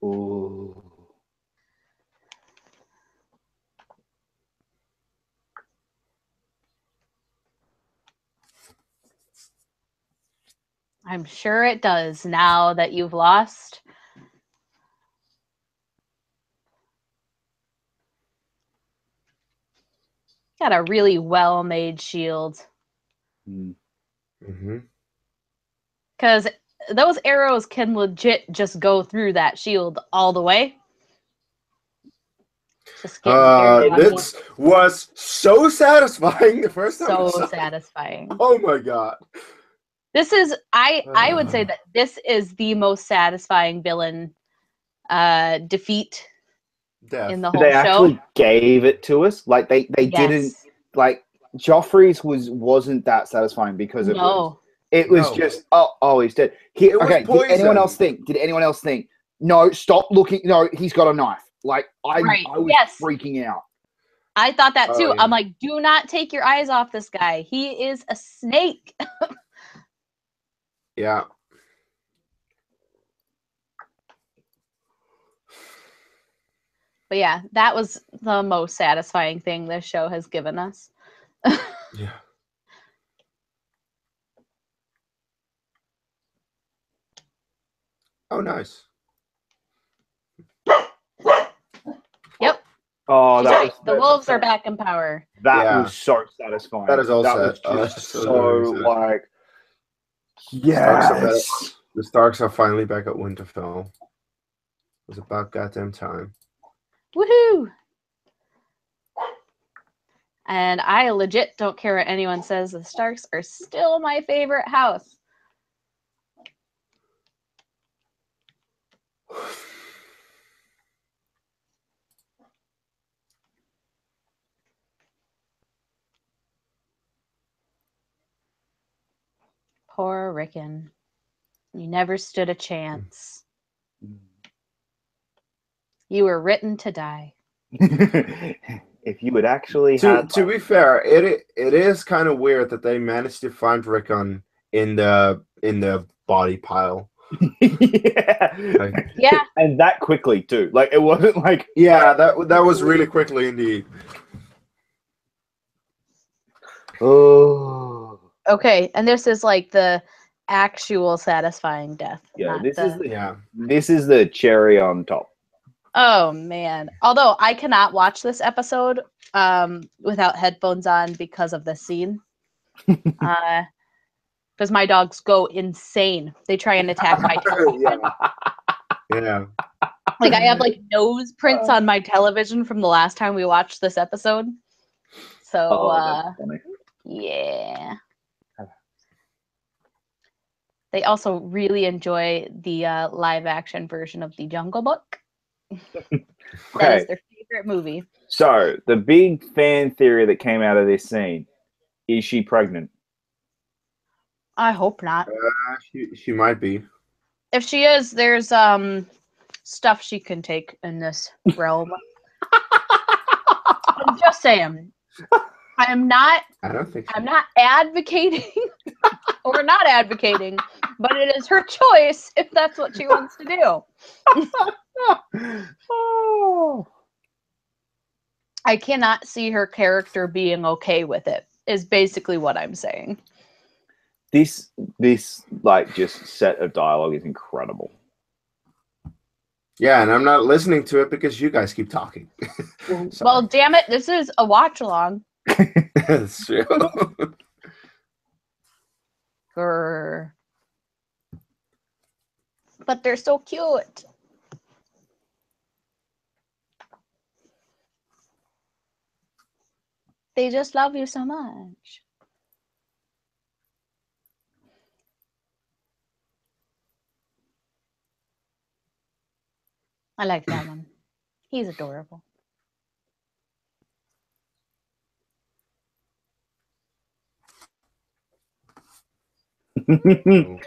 Ooh. I'm sure it does now that you've lost. Got a really well-made shield. Mm-hmm. Because those arrows can legit just go through that shield all the way. Just getting very lucky. This was so satisfying the first time. So satisfying. Oh my god. This is, I would say that this is the most satisfying villain defeat in the whole They show. actually gave it to us. Like they Yes. didn't, like Joffrey's wasn't that satisfying because it was just he's dead. Okay, did anyone else think? No, stop looking. No, he's got a knife. Like I was freaking out. I thought that too. Yeah. I'm like, do not take your eyes off this guy. He is a snake. Yeah. But yeah, that was the most satisfying thing this show has given us. Yeah. Oh, nice. Yep. Oh, that was the wolves are back in power. That was so satisfying. That is also so like, yes. The Starks are finally back at Winterfell. It was about goddamn time. Woohoo! And I legit don't care what anyone says. The Starks are still my favorite house. Poor Rickon. You never stood a chance. You were written to die. If you would actually to be fair, it is kind of weird that they managed to find Rickon in the body pile. Yeah, and that quickly too. Like it wasn't like that was really quickly indeed. Oh. Okay, and this is like the actual satisfying death. Yeah, this is the cherry on top. Oh man. Although I cannot watch this episode without headphones on because of the scene. Because my dogs go insane. They try and attack my television. Yeah. Like I have like nose prints on my television from the last time we watched this episode. So that's funny. Yeah. They also really enjoy the live action version of The Jungle Book. That is their favorite movie. So the big fan theory that came out of this scene, is she pregnant? I hope not. She might be. If she is, there's stuff she can take in this realm. I'm just saying. I don't think so. I'm not advocating or not advocating, but it is her choice if that's what she wants to do. I cannot see her character being okay with it, is basically what I'm saying. This like just set of dialogue is incredible. Yeah, and I'm not listening to it because you guys keep talking. Well, damn it, this is a watch along. That's true. Grr. But they're so cute. They just love you so much. I like that one. He's adorable. I'm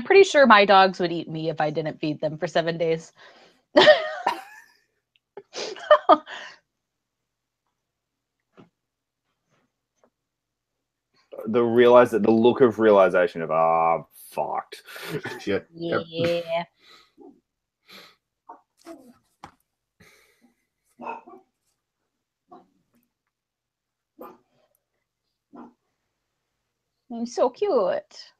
pretty sure my dogs would eat me if I didn't feed them for 7 days. The look of realization of fucked. Shit. Yeah. Yep. He's so cute.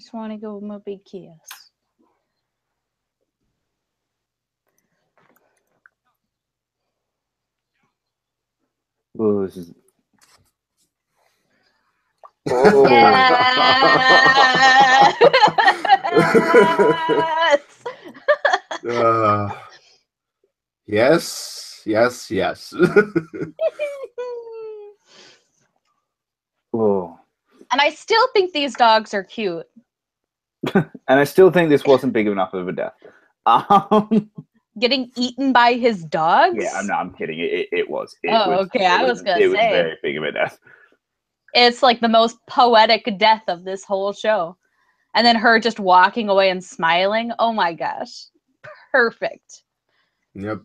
just want to go with my big kiss. Oh, this is... Oh. Yes. Yes. Oh. And I still think these dogs are cute. And I still think this wasn't big enough of a death. Getting eaten by his dogs? Yeah, I'm kidding. It was. Okay. I was gonna say. It was say. very big of a death. It's like the most poetic death of this whole show. And then her just walking away and smiling. Oh my gosh. Perfect. Yep.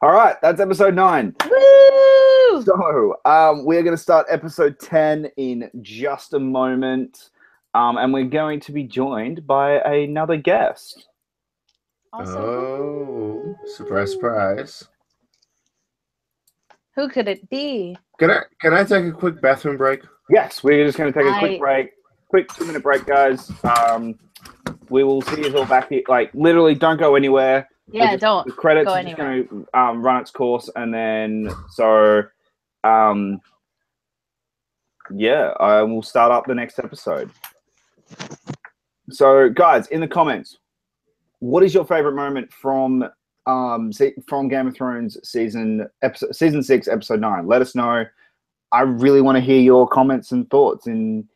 All right, that's episode 9. Woo! So, we're going to start episode 10 in just a moment. And we're going to be joined by another guest. Oh, surprise. Who could it be? Can I take a quick bathroom break? Yes, we're just going to take a quick break. Quick 2-minute break, guys. We will see you all back here. Like, literally, don't go anywhere. Yeah, don't. The credits go are just going to run its course, and then we'll start up the next episode. So, guys, in the comments, what is your favorite moment from Game of Thrones season 6, episode 9? Let us know. I really want to hear your comments and thoughts in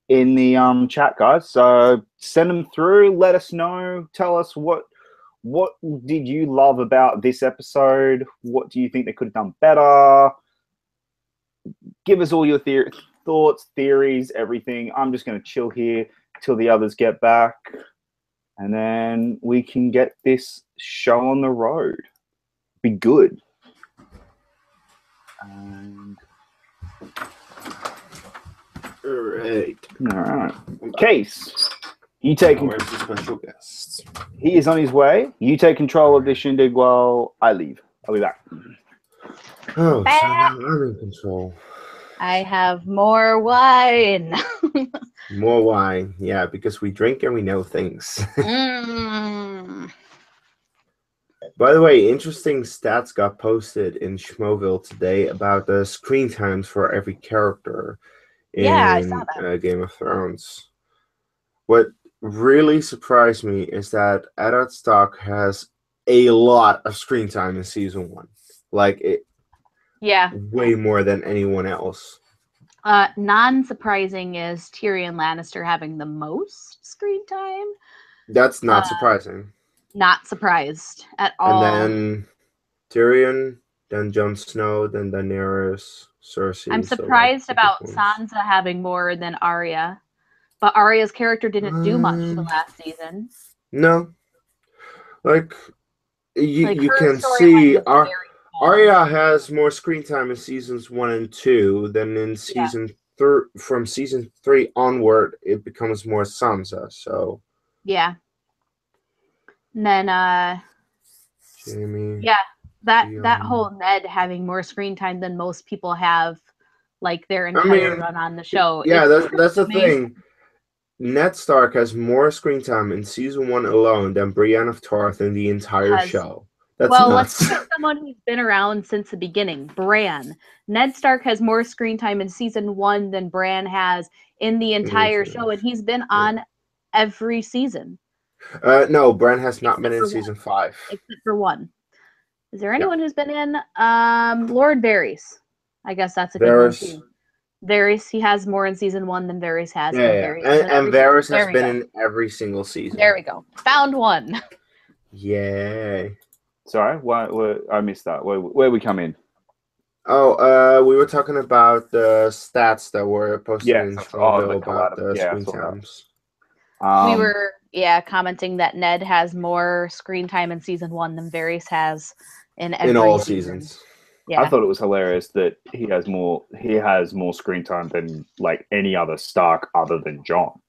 the chat, guys. So send them through. Let us know. Tell us what did you love about this episode? What do you think they could have done better? Give us all your thoughts, theories, everything. I'm just going to chill here till the others get back, and then we can get this show on the road. Be good. And all right. Kees, you take. Where's the special guest? He is on his way. You take control of this shindig while I leave. I'll be back. Oh, so now I'm in control. I have more wine. More wine, yeah, because we drink and we know things. By the way, interesting stats got posted in Schmoville today about the screen times for every character in I saw that. Game of Thrones. What really surprised me is that Eddard Stark has a lot of screen time in season 1. Like, way more than anyone else. Non-surprising is Tyrion Lannister having the most screen time. That's not surprising. Not surprised at all. And then Tyrion, then Jon Snow, then Daenerys, Cersei. I'm surprised about Sansa having more than Arya. But Arya's character didn't do much the last season. No. Like, you can see Arya has more screen time in seasons 1 and 2 than in season 3. From season 3 onward, it becomes more Sansa. So yeah. And then Jaime. Yeah, that whole Ned having more screen time than most people have, like their entire run on the show. Yeah, that's the thing. Ned Stark has more screen time in season 1 alone than Brienne of Tarth in the entire show. That's nuts. Let's pick someone who's been around since the beginning. Bran. Ned Stark has more screen time in season 1 than Bran has in the entire show, and he's been on every season. No, Bran has not been in season 5. Except for 1. Is there anyone who's been in? Lord Varys. I guess that's a good one too. Varys, he has more in season 1 than Varys has. And Varys has been in every single season. There we go. Found one. Yay. Sorry, what I missed that. Where we come in? Oh, we were talking about the stats that were posted in Schmoville about the screen times. We were commenting that Ned has more screen time in season 1 than Varys has in all seasons. Yeah. I thought it was hilarious that he has more screen time than like any other Stark other than Jon.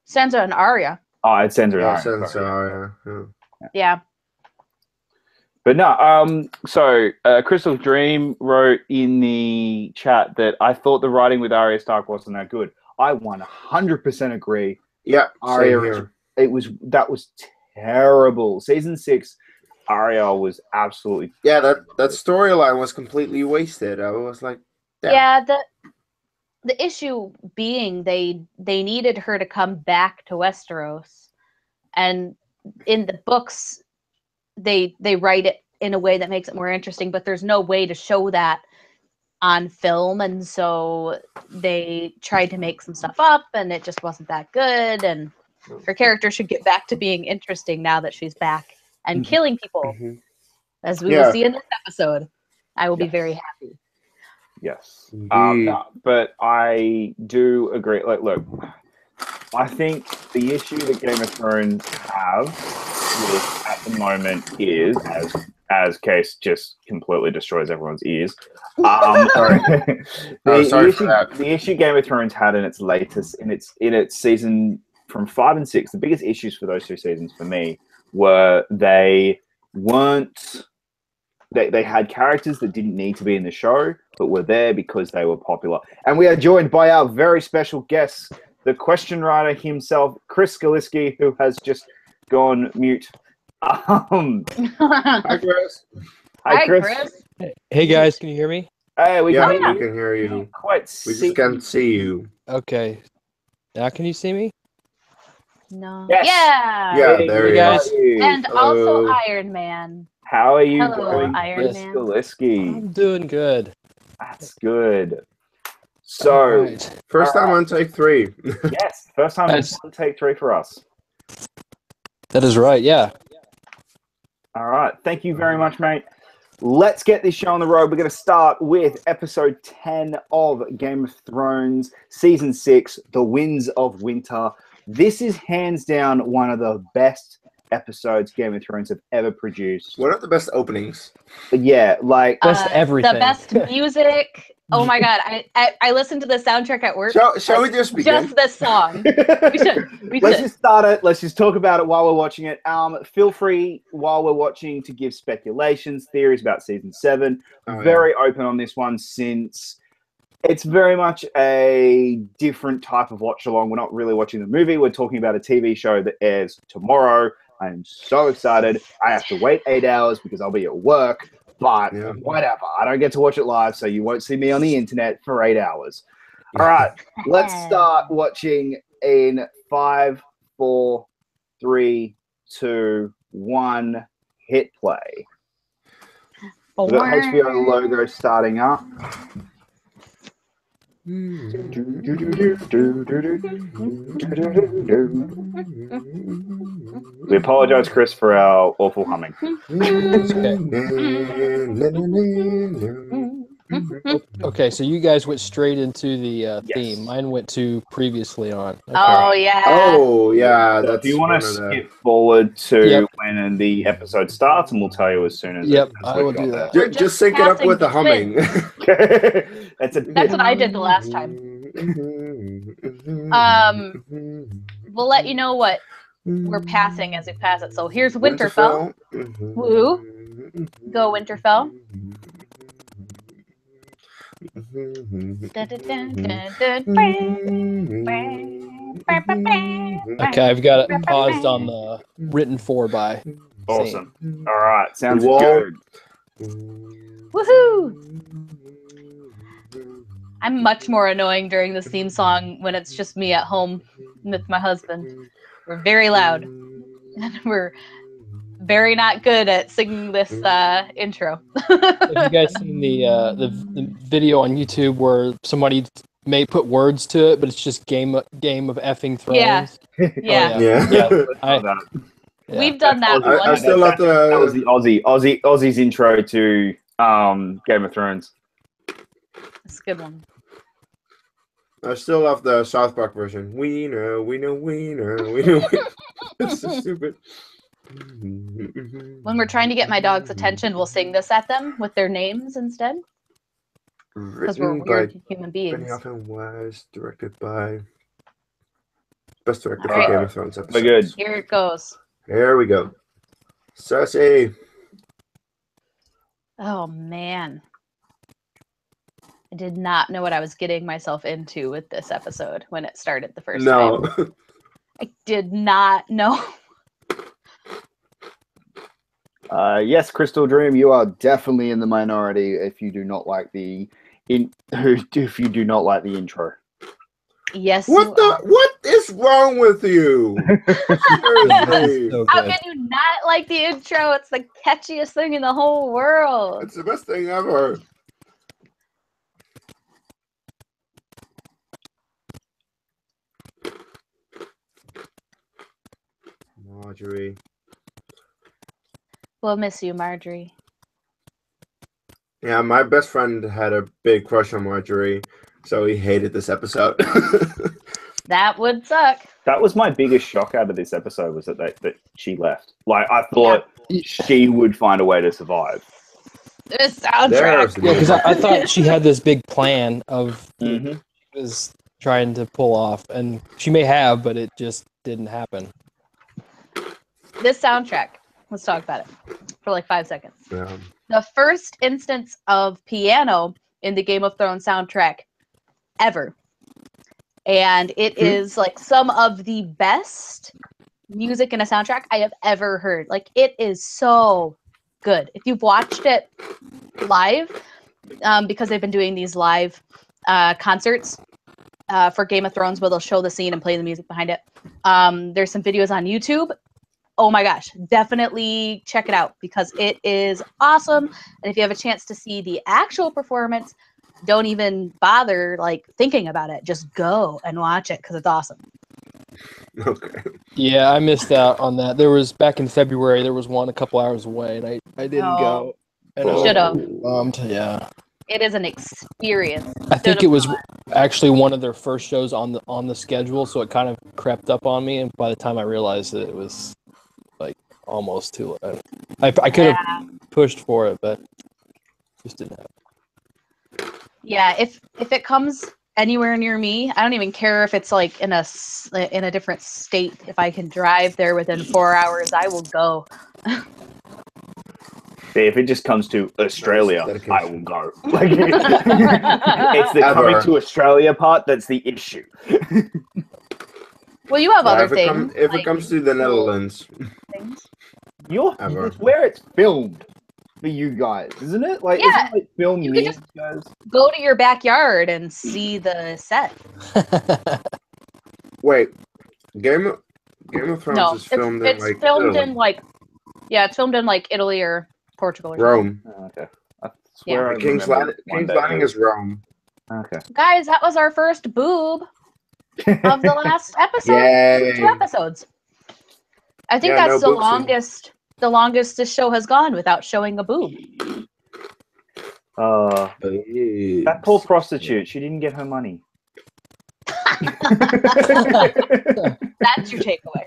Sansa and Arya. Oh, it's Sansa and Arya. Sansa and Arya. Yeah. But no, so Crystal Dream wrote in the chat that I thought the writing with Arya Stark wasn't that good. I 100% agree. Yeah, Arya, same here. that was terrible. Season 6, Arya was absolutely Yeah, that storyline was completely wasted. I was like, damn. Yeah, the issue being they needed her to come back to Westeros, and in the books they write it in a way that makes it more interesting, but there's no way to show that on film, and so they tried to make some stuff up and it just wasn't that good, and her character should get back to being interesting now that she's back and killing people, as we will see in this episode. I will be very happy. Yes. No, but I do agree. Like, look, I think the issue that Game of Thrones have with at the moment is, as Kees just completely destroys everyone's ears. Sorry. The issue Game of Thrones had in its latest, in its season from 5 and 6, the biggest issues for those 2 seasons for me were they had characters that didn't need to be in the show, but were there because they were popular. And we are joined by our very special guest, the question writer himself, Chris Galiski, who has just gone mute. Hi, Chris. Hi, Chris. Hey, guys, can you hear me? Hey, we can hear you. We just can't see you. Okay. Now can you see me? No. Yes. Yeah, there you guys. and also Iron Man. How are you Hello, doing, Iron Chris Man. Galiski? I'm doing good. That's good. So, right. First time on take 3. Yes, first time on take 3 for us. That is right, yeah. All right. Thank you very much, mate. Let's get this show on the road. We're going to start with episode 10 of Game of Thrones, season 6, The Winds of Winter. This is hands down one of the best episodes Game of Thrones have ever produced. One of the best openings. Yeah, like best everything. The best music. Oh my god, I listened to the soundtrack at work. Shall we just begin? Just this song. Let's just start it. Let's just talk about it while we're watching it. Feel free while we're watching to give speculations, theories about season 7. Very open on this one, since it's very much a different type of watch along. We're not really watching the movie. We're talking about a TV show that airs tomorrow. I'm so excited. I have to wait 8 hours because I'll be at work. But whatever. I don't get to watch it live, so you won't see me on the internet for 8 hours. All right, let's start watching in 5, 4, 3, 2, 1. Hit play. We've got HBO logo starting up. We apologize, Chris, for our awful humming. Okay, so you guys went straight into the theme. Mine went to previously on. Okay. Oh, yeah. Oh, yeah. So if you want to skip forward to when the episode starts, and we'll tell you as soon as I will do that. Just sync it up with the humming. That's what I did the last time. We'll let you know what we're passing as we pass it. So here's Winterfell. Woo. Go Winterfell. Okay, I've got it paused on the written for by. Awesome. All right, sounds good. Woohoo! I'm much more annoying during this theme song when it's just me at home with my husband. We're very loud, and we're very not good at singing this intro. Have you guys seen the video on YouTube where somebody may put words to it, but it's just game of effing Thrones? Yeah. We've done that one. I still love that was the Aussie's intro to Game of Thrones. That's a good one. I still love the South Park version. We know. It's so stupid. When we're trying to get my dog's attention, we'll sing this at them with their names instead. Because we're weird human beings. Benioff was directed by best director for Game of Thrones episode. We're good. Here it goes. Here we go. Cersei. Oh man. I did not know what I was getting myself into with this episode when it started the first No. time. I did not know. Yes, Crystal Dream, you are definitely in the minority if you do not like the if you do not like the intro. Yes, you are. What is wrong with you? Seriously. So How good. can you not like the intro? It's the catchiest thing in the whole world. It's the best thing ever. Marjorie. We'll miss you, Marjorie. Yeah, my best friend had a big crush on Marjorie, so he hated this episode. That would suck. That was my biggest shock out of this episode, was that she left. Like, I thought she would find a way to survive. This soundtrack. Yeah, because I thought she had this big plan of Mm-hmm. she was trying to pull off, and she may have, but it just didn't happen. This soundtrack. Let's talk about it for like 5 seconds. Yeah. The first instance of piano in the Game of Thrones soundtrack ever. And it is like some of the best music in a soundtrack I have ever heard. Like, it is so good. If you've watched it live, because they've been doing these live concerts for Game of Thrones where they'll show the scene and play the music behind it. There's some videos on YouTube. Oh my gosh, definitely check it out because it is awesome. And if you have a chance to see the actual performance, don't even bother like thinking about it. Just go and watch it because it's awesome. Okay. Yeah, I missed out on that. There was back in February. There was one a couple hours away, and I didn't go. And I was Should've. bummed. Yeah, It is an experience. I think it was actually one of their first shows on the schedule, so it kind of crept up on me. And by the time I realized that it was like almost too late, I could have pushed for it, but just didn't happen. Yeah, if it comes anywhere near me, I don't even care if it's like in a different state. If I can drive there within 4 hours, I will go. See, if it just comes to Australia, Dedication. I will go. Like, it's the coming to Australia part that's the issue. Well, you have Yeah, other if things. it comes to the Netherlands, Things. It's where it's filmed for you guys, isn't it? Like, Yeah, isn't it like filmed you near could you guys? Go to your backyard and see the set. wait, Game of Thrones No, is filmed in it's like filmed Italy. in like, yeah, it's filmed in like Italy or Portugal or Rome. Oh, okay. I swear I King's remember one Landing day. is Rome. Okay. something. Guys, that was our first boob of the last episode. Yay. 2 episodes. I think Yeah, that's no the boobsy. longest this show has gone without showing a boob. That poor prostitute, she didn't get her money. That's your takeaway.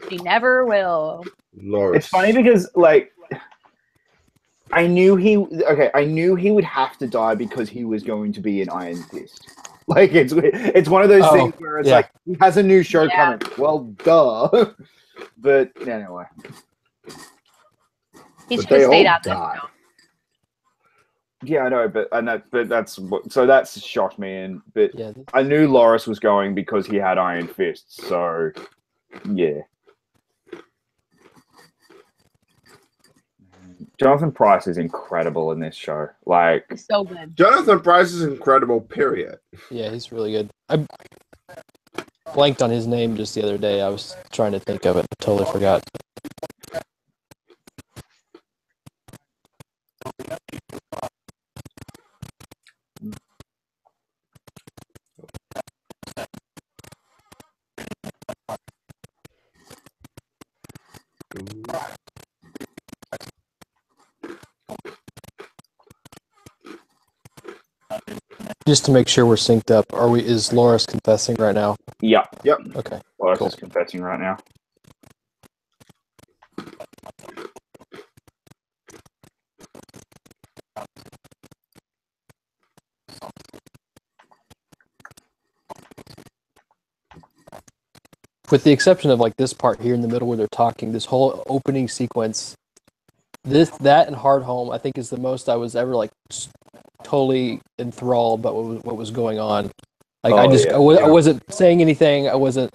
She never will. Loris. It's funny because, like, I knew he would have to die because he was going to be an Iron Fist. Like, it's one of those things where it's like, he has a new show coming. Well, duh. But anyway. He But should have they stayed all out there. die. Yeah, I know, but that's shocked me. But Yeah. I knew Loris was going because he had Iron Fists. So, yeah. Jonathan Pryce is incredible in this show. Like, He's so good. Jonathan Pryce is incredible, period. Yeah, he's really good. I blanked on his name just the other day. I was trying to think of it. I totally forgot. Just to make sure we're synced up, is Loris confessing right now? yeah. Okay. Loris Cool. is confessing right now. With the exception of like this part here in the middle where they're talking, this whole opening sequence That and Hard Home, I think, is the most I was ever like totally enthralled by what was going on. Like I wasn't saying anything. I wasn't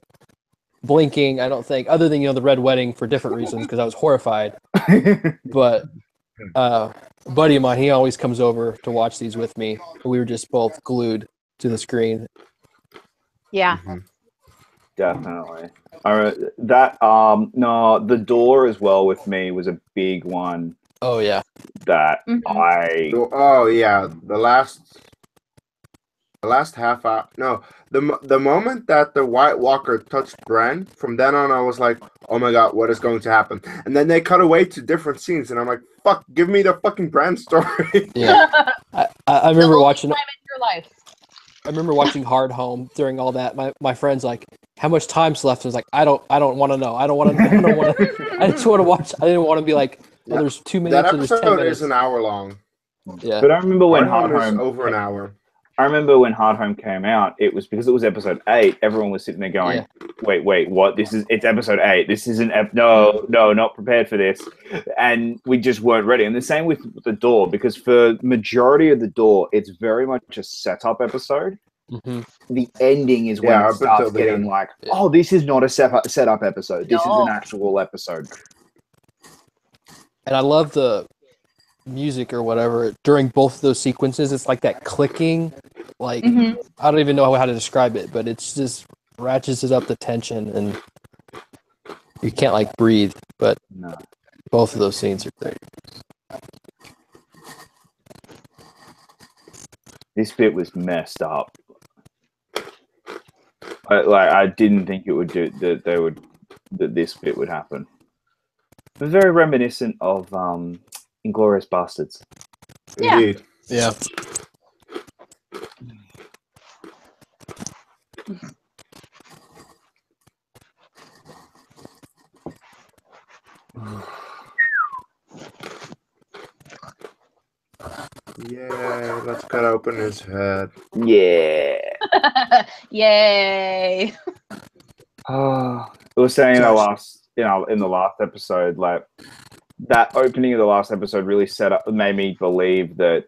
blinking. I don't think, other than the Red Wedding for different reasons because I was horrified. But a buddy of mine, he always comes over to watch these with me. We were just both glued to the screen. Yeah. Mhm. Definitely. The Door as well with me was a big one Oh yeah. that Oh yeah, the last half hour. No, the moment that the White Walker touched Bran, from then on I was like, oh my god, what is going to happen? And then they cut away to different scenes, and I'm like, fuck, give me the fucking Bran story. Yeah. I remember watching. Time in your life. I remember watching Hard Home during all that. My friend's like, how much time's left? I was like, I don't want to know. I don't want to. I just want to watch. I didn't want to be like, oh, there's 2 minutes. That or there's 10 episode minutes. is an hour long. Yeah. But I remember when Hard Hard Home is Home over an hour. I remember when Hard Home came out, it was because it was episode 8, everyone was sitting there going, wait, what? It's episode 8. This isn't, no, not prepared for this. And we just weren't ready. And the same with The Door, because for majority of The Door, it's very much a setup episode. Mm-hmm. The ending is when it starts getting like, oh, this is not a setup episode. This is an actual episode. And I love the music or whatever during both of those sequences. It's like that clicking, like I don't even know how to describe it, but it's just ratchets it up the tension, and you can't like breathe. But both of those scenes are great. This bit was messed up. I didn't think it would do that this bit would happen. It was very reminiscent of Inglourious Bastards. Yeah. Indeed. Yeah. Yeah, let's cut open his head. Yeah. Yay. We were saying in the last episode, like that opening of the last episode really made me believe that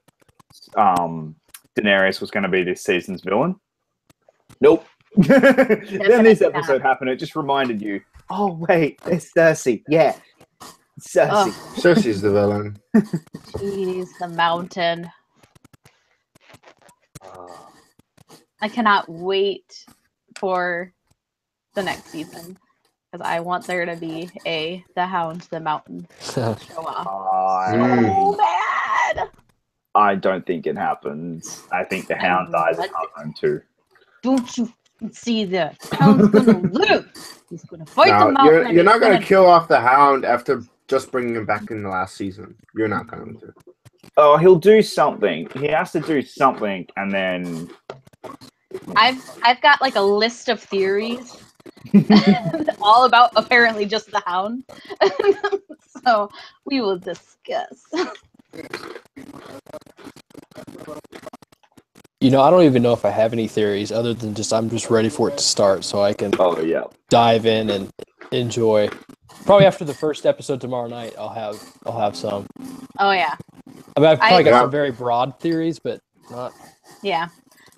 Daenerys was going to be this season's villain. Nope. Then this episode happened. It just reminded you, oh wait, it's Cersei. Yeah, Cersei. Cersei's the villain. Jeez, the mountain. I cannot wait for the next season because I want there to be the Hound, the Mountain show off. So bad. I don't think it happens. I think the Hound dies in Hard Home too. Don't you see the Hound's gonna live? He's gonna fight the Mountain. You're not gonna kill off the Hound after just bringing him back in the last season. You're not going to. Oh, he'll do something. He has to do something, and then I've got like a list of theories all about apparently just the Hound. So we will discuss. I don't even know if I have any theories other than I'm just ready for it to start so I can dive in and enjoy. Probably after the first episode tomorrow night, I'll have some. Oh yeah. I mean, I've probably got some very broad theories, but not. Yeah.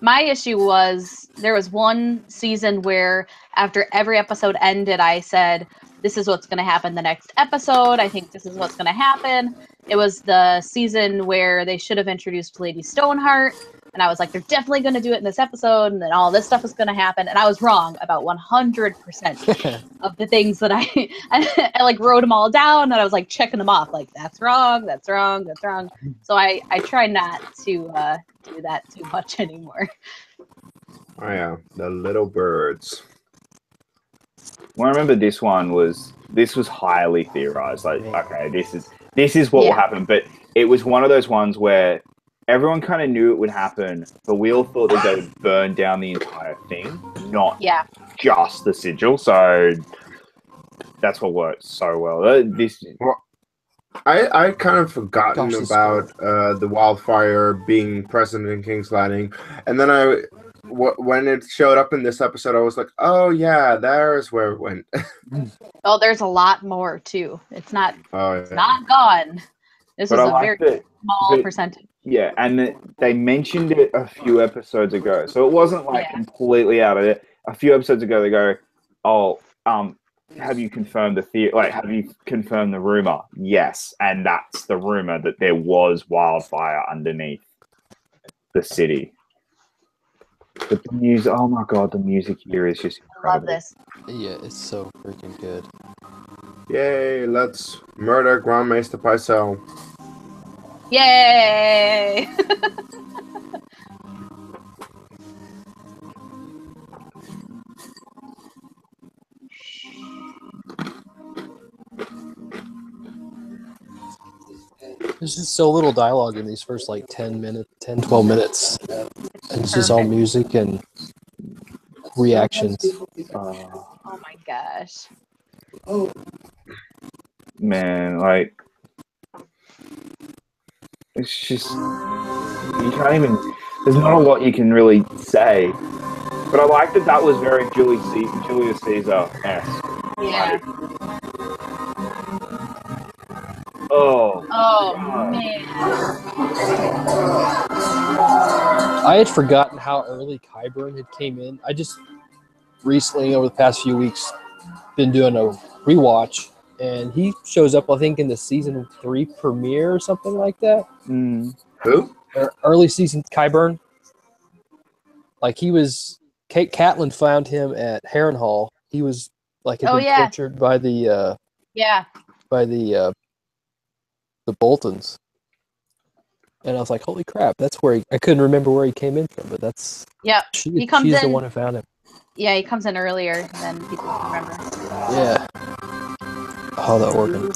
My issue was there was one season where after every episode ended, I said, this is what's going to happen the next episode. I think this is what's going to happen. It was the season where they should have introduced Lady Stoneheart. And I was like, they're definitely going to do it in this episode. And then all this stuff is going to happen. And I was wrong about 100% of the things that I like wrote them all down. And I was like checking them off. Like, that's wrong. That's wrong. That's wrong. So I try not to do that too much anymore. Oh yeah, the little birds. Well, I remember this was highly theorized. Like, okay, this is what will happen. But it was one of those ones where everyone kind of knew it would happen, but we all thought that they would burn down the entire thing, not just the sigil. So that's what worked so well. I kind of forgotten about the wildfire being present in King's Landing, and then when it showed up in this episode, I was like, oh yeah, there's where it went. Oh, there's a lot more too. It's not Oh, not gone. This But was I a like very that. small percentage. Yeah, and they mentioned it a few episodes ago, so it wasn't like completely out of it. A few episodes ago, they go, "Oh, have you confirmed the theory? Like, have you confirmed the rumor?" Yes, and that's the rumor that there was wildfire underneath the city. But the music, oh my god, the music here is just incredible. I love this. Yeah, it's so freaking good. Yay! Let's murder Grandmaster Pycelle. Yay! There's just so little dialogue in these first like 12 minutes. And it's just all music and reactions. Oh my gosh. Man, like, it's just, you can't even, there's not a lot you can really say. But I like that was very Julius Caesar-esque. Yeah. Oh man. I had forgotten how early Qyburn had came in. I just recently, over the past few weeks, been doing a rewatch, and he shows up, I think, in the season 3 premiere or something like that. Mm. Who? Early season Qyburn. Like he was, Kate Catlin found him at Harrenhal. He was like had been tortured by the the Boltons. And I was like, holy crap, that's where I couldn't remember where he came in from, but that's he comes she's in, the one who found him. Yeah, he comes in earlier than people remember. Yeah. Oh, that working.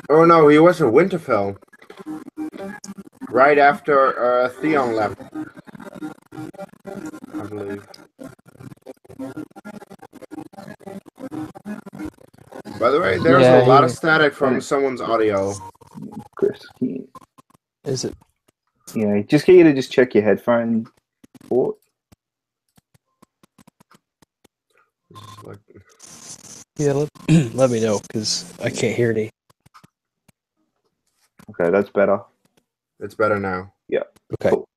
Oh no, he was in Winterfell. Right after Theon left, I believe. By the way, there's a lot of static from someone's audio. Chris, is it? Yeah, just get you to just check your headphone port. Yeah, let me know, because I can't hear any. Okay, that's better. It's better now. Yeah. Okay. Cool.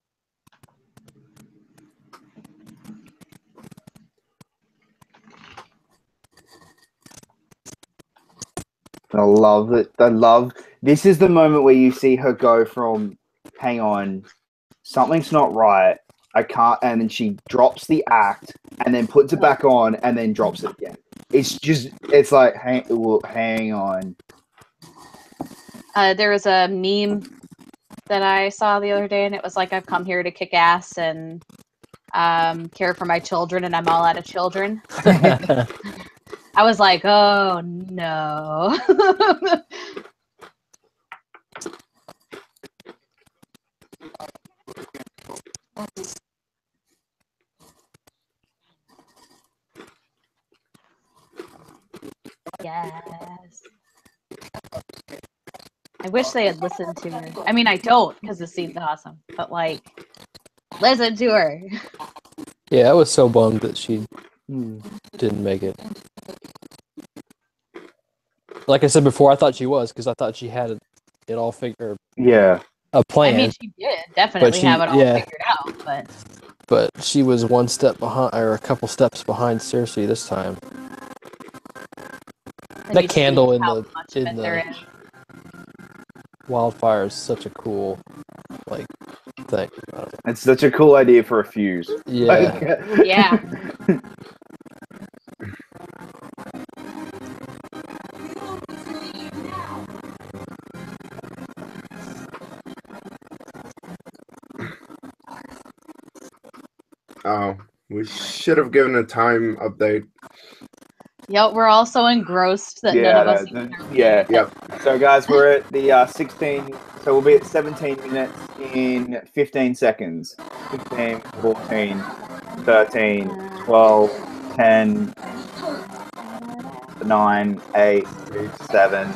I love it. This is the moment where you see her go from, hang on, something's not right, I can't, and then she drops the act, and then puts it back on, and then drops it again. It's like, hang on. There was a meme that I saw the other day, and it was like, I've come here to kick ass and care for my children, and I'm all out of children. I was like, oh no. Yes. I wish they had listened to her. I mean, I don't, because the scene's awesome. But, like, listen to her. Yeah, I was so bummed that she didn't make it. Like I said before, I thought she was, because I thought she had it all figured. Yeah. A plan. I mean, she did definitely have it all figured out, but she was one step behind, or a couple steps behind Cersei this time. That candle in the wildfire is such a cool, like, thing. It's such a cool idea for a fuse. Yeah. Yeah. Oh, we should have given a time update. Yep, we're all so engrossed that none of us. Yep. So, guys, we're at the 16. So we'll be at 17 minutes in 15 seconds. 15, 14, 13, 12, 10, 9, 8, 7,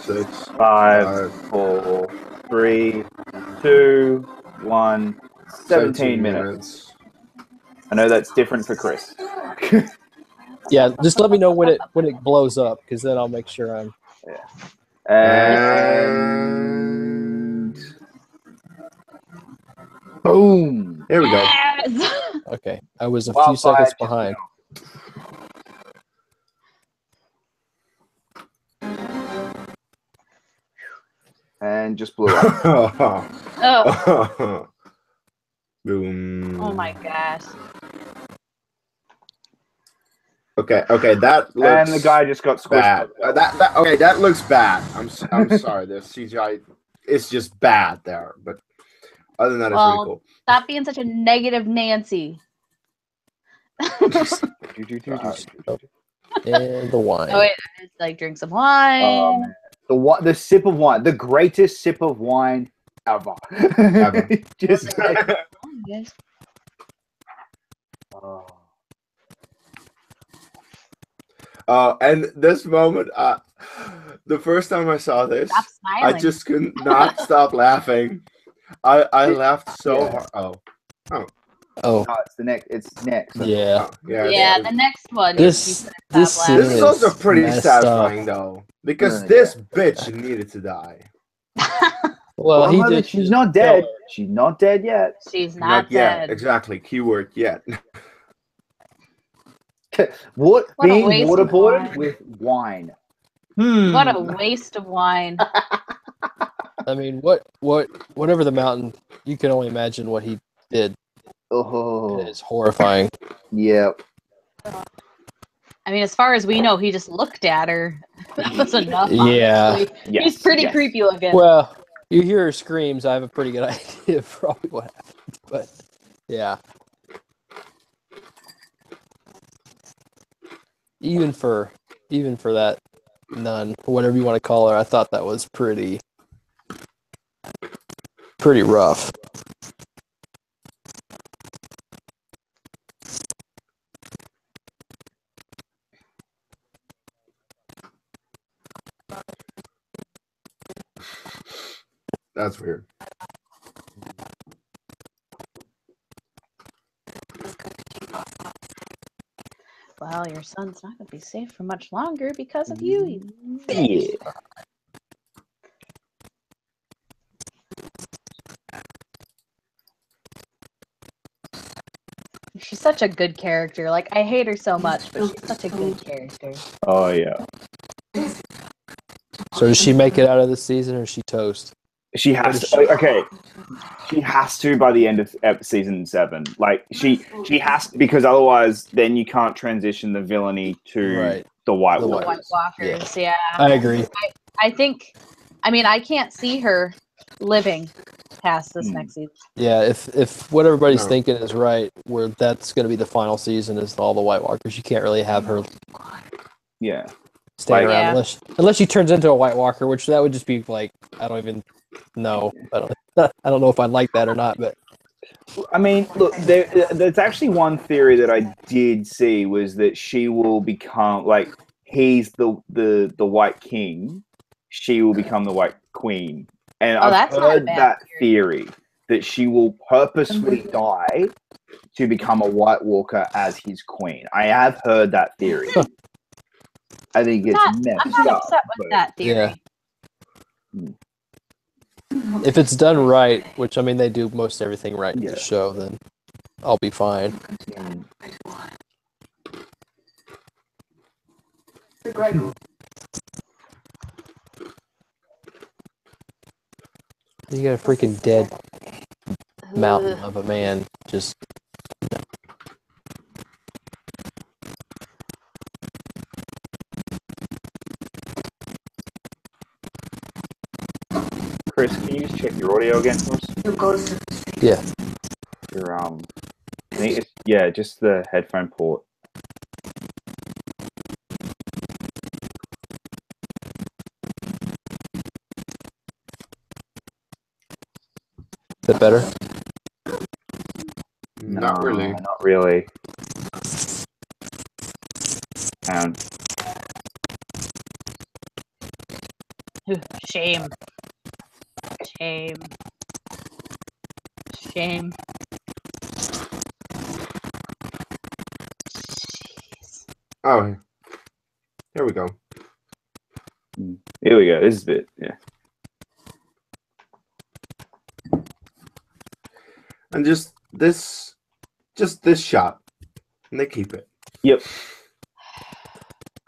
6, 5, 4, 3, 2, 1. 17 minutes. I know that's different for Chris. Yeah, just let me know when it blows up, because then I'll make sure I'm. Yeah. And boom! Here we go. Yes! Okay, I was a few seconds behind. And just blew up. Oh, Boom. oh my gosh. Okay, that looks And the guy just got squished. bad. That looks bad. I'm sorry. The CGI is just bad there, but other than that, it's really cool. Stop being such a negative Nancy. And the wine. Oh wait, I just like drink some wine. The sip of wine, the greatest sip of wine ever. Just like, Yes. And this moment, the first time I saw this, Stop I smiling. just could not stop laughing. I laughed so hard. Oh, no, it's next. yeah. Yeah, the next one. This This is also pretty messed satisfying up. though, because this bitch needed to die. Well, he did. She's not dead. She's not dead yet. She's not yet. dead. Exactly. Keyword yet. What What a being waste of waterboarded wine. with wine? What a waste of wine. I mean, whatever the mountain, you can only imagine what he did. Oh, It is horrifying. yep. I mean, as far as we know, he just looked at her. That was enough. Yeah. Honestly. Yes, He's pretty yes. creepy looking. Well, you hear her screams. I have a pretty good idea of probably what happened. But yeah, even for that nun, whatever you want to call her, I thought that was pretty rough. That's weird. Well, your son's not going to be safe for much longer because of you. Yeah. She's such a good character. Like, I hate her so much, but she's such a good character. Oh yeah. So does she make it out of the season, or is she toast? She has to. Okay. She has to by the end of season 7. Like she has to, because otherwise, then you can't transition the villainy to the White The Walkers. White Walkers, yeah. I agree. I think, I mean, I can't see her living past this next season. Yeah, if what everybody's thinking is right, where that's going to be the final season is all the White Walkers, you can't really have her Yeah. stay around unless she turns into a White Walker, which that would just be like, I don't even know. I don't know if I'd like that or not, but I mean, look, there's actually one theory that I did see was that she will become, like, he's the White King, she will become the White Queen. And I've heard that theory that she will purposely die to become a White Walker as his queen. I have heard that theory. I think it's messed I'm not up. upset with that theory. Yeah. If it's done right, which I mean they do most everything right in the show, then I'll be fine. You got a freaking dead mountain of a man just. Chris, can you just check your audio again for us? Yeah. Your I think it's, just the headphone port. Is that better? Not really. Not really. And Shame. Shame. Shame. Jeez. Oh, here we go. Here we go. This is it. Yeah. And just this shot, and they keep it. Yep.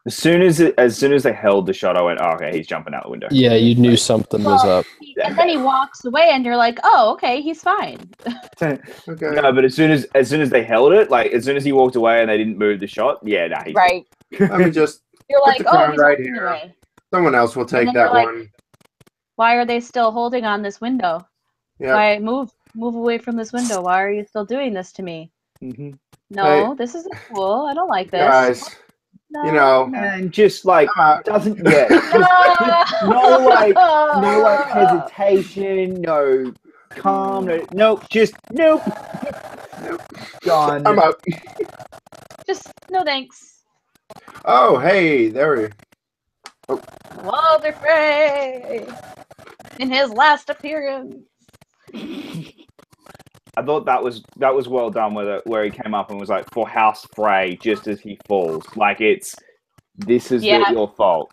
As soon as they held the shot, I went, "Oh, okay, he's jumping out the window." Yeah, you knew something was up. And then he walks away, and you're like, "Oh, okay, he's fine." Okay. No, but as soon as they held it, like as soon as he walked away and they didn't move the shot, yeah, nah, he's Right. Let me just. You're Put like, the "Oh, crown he's right walking here. away." Someone else will take then that you're like, one. Why are they still holding on this window? Yeah. Why move away from this window? Why are you still doing this to me? Mm-hmm. No, this isn't cool. I don't like this. Guys, No, you know, no. And just like I'm out. doesn't yet. No hesitation, no calm, nope, just nope. Gone. I'm out. Just no thanks. Oh, hey, there we. Walter Frey in his last appearance. I thought that was well done with it, where he came up and was like, "For House Frey," just as he falls. Like this is your fault.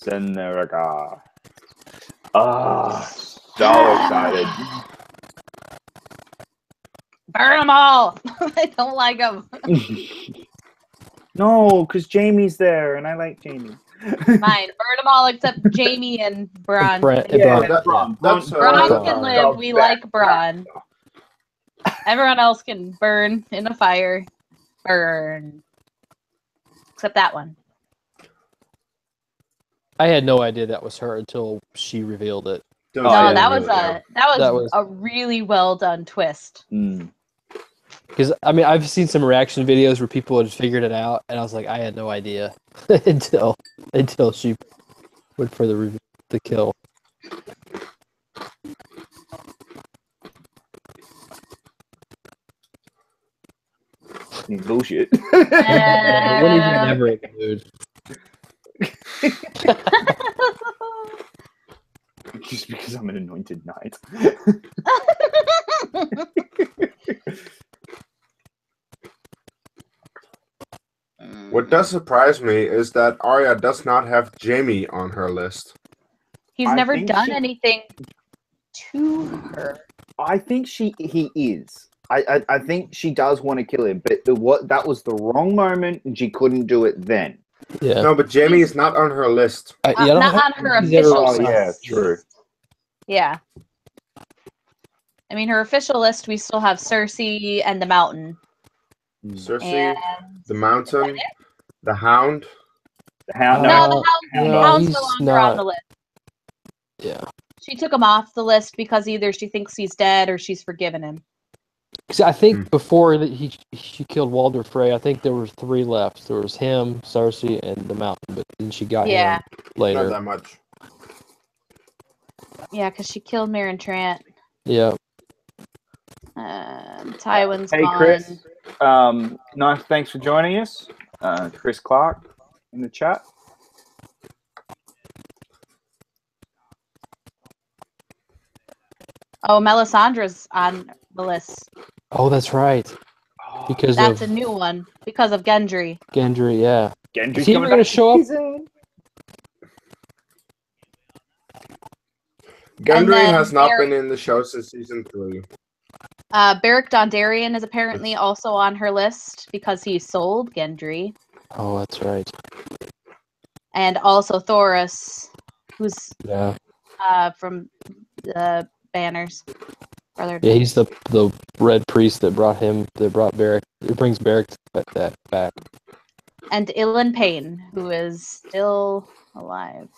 Seneraga. So excited. Burn them all. I don't like them. No, because Jamie's there, and I like Jamie. Fine, burn them all except Jamie and Bronn. That's Bronn can live. We like Bronn. Everyone else can burn in a fire. Burn. Except that one. I had no idea that was her until she revealed it. That was a really well done twist. Because I mean, I've seen some reaction videos where people had figured it out, and I was like, I had no idea until she went for the kill. Bullshit. When he's never in the mood. Just because I'm an anointed knight. What does surprise me is that Arya does not have Jamie on her list. He's never done anything to her. I think he is. I think she does want to kill him, but that was the wrong moment, and she couldn't do it then. Yeah. No, but Jamie is not on her list. Not on her official list. Yeah, true. Yeah. I mean, her official list, we still have Cersei and the Mountain. Cersei, And the Mountain, the Hound. The Hound. No, the Hound's no he's longer on the list. Yeah. She took him off the list because either she thinks he's dead or she's forgiven him. Because I think before that she killed Walder Frey, I think there were 3 left. There was him, Cersei, and the Mountain, but then she got him later. Not that much. Yeah, because she killed Meryn Trant. Yeah. Tywin's Hey, gone. Chris. Nice. Thanks for joining us. Chris Clark in the chat. Oh, Melisandre's on the list. Oh, that's right. Because that's a new one. Because of Gendry. Gendry, yeah. Gendry's Is he ever going to show up? Gendry has not been in the show since season 3. Beric Dondarrion is apparently also on her list because he sold Gendry. Oh, that's right. And also Thoros, who's from the Banners. Yeah, he's the red priest that brought Beric. It brings Beric back. And Ilyn Payne, who is still alive.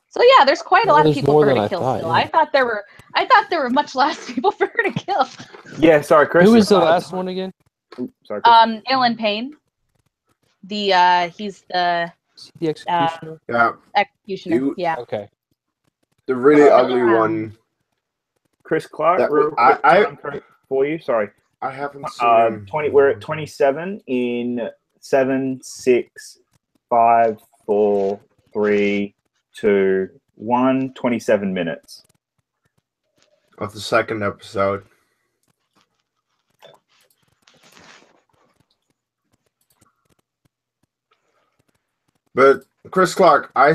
So yeah, there's quite a lot of people for her to kill still. Yeah. I thought there were much less people for her to kill. Yeah, sorry, Chris. Who was the last one again? Sorry, Chris. Ilyn Payne. He's the executioner. Executioner. Yeah. Okay. The really ugly one. Chris Clark. For you, sorry. I haven't seen him. We're at 27 in 7, 6, 5, 4, 3, 2, 1. 27 minutes. Of the second episode. But Chris Clark, I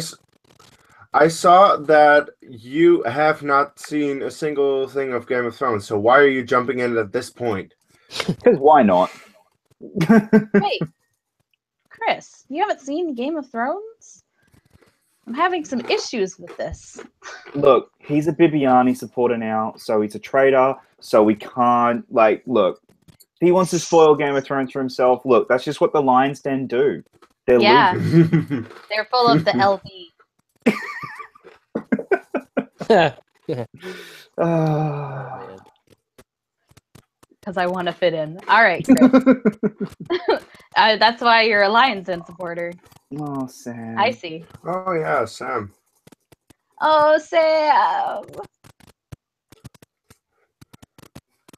saw that you have not seen a single thing of Game of Thrones. So why are you jumping in at this point? Because why not? Wait, Chris, you haven't seen Game of Thrones? I'm having some issues with this. Look, he's a Bibiani supporter now, so he's a traitor, so we can't, like, look, he wants to spoil Game of Thrones for himself. Look, that's just what the Lions Den do. They're Yeah. losers. They're full of the LV. Ah. Because I want to fit in. All right, Chris. That's why you're a Lions Den supporter. Oh, Sam. I see. Oh yeah, Sam. Oh, Sam.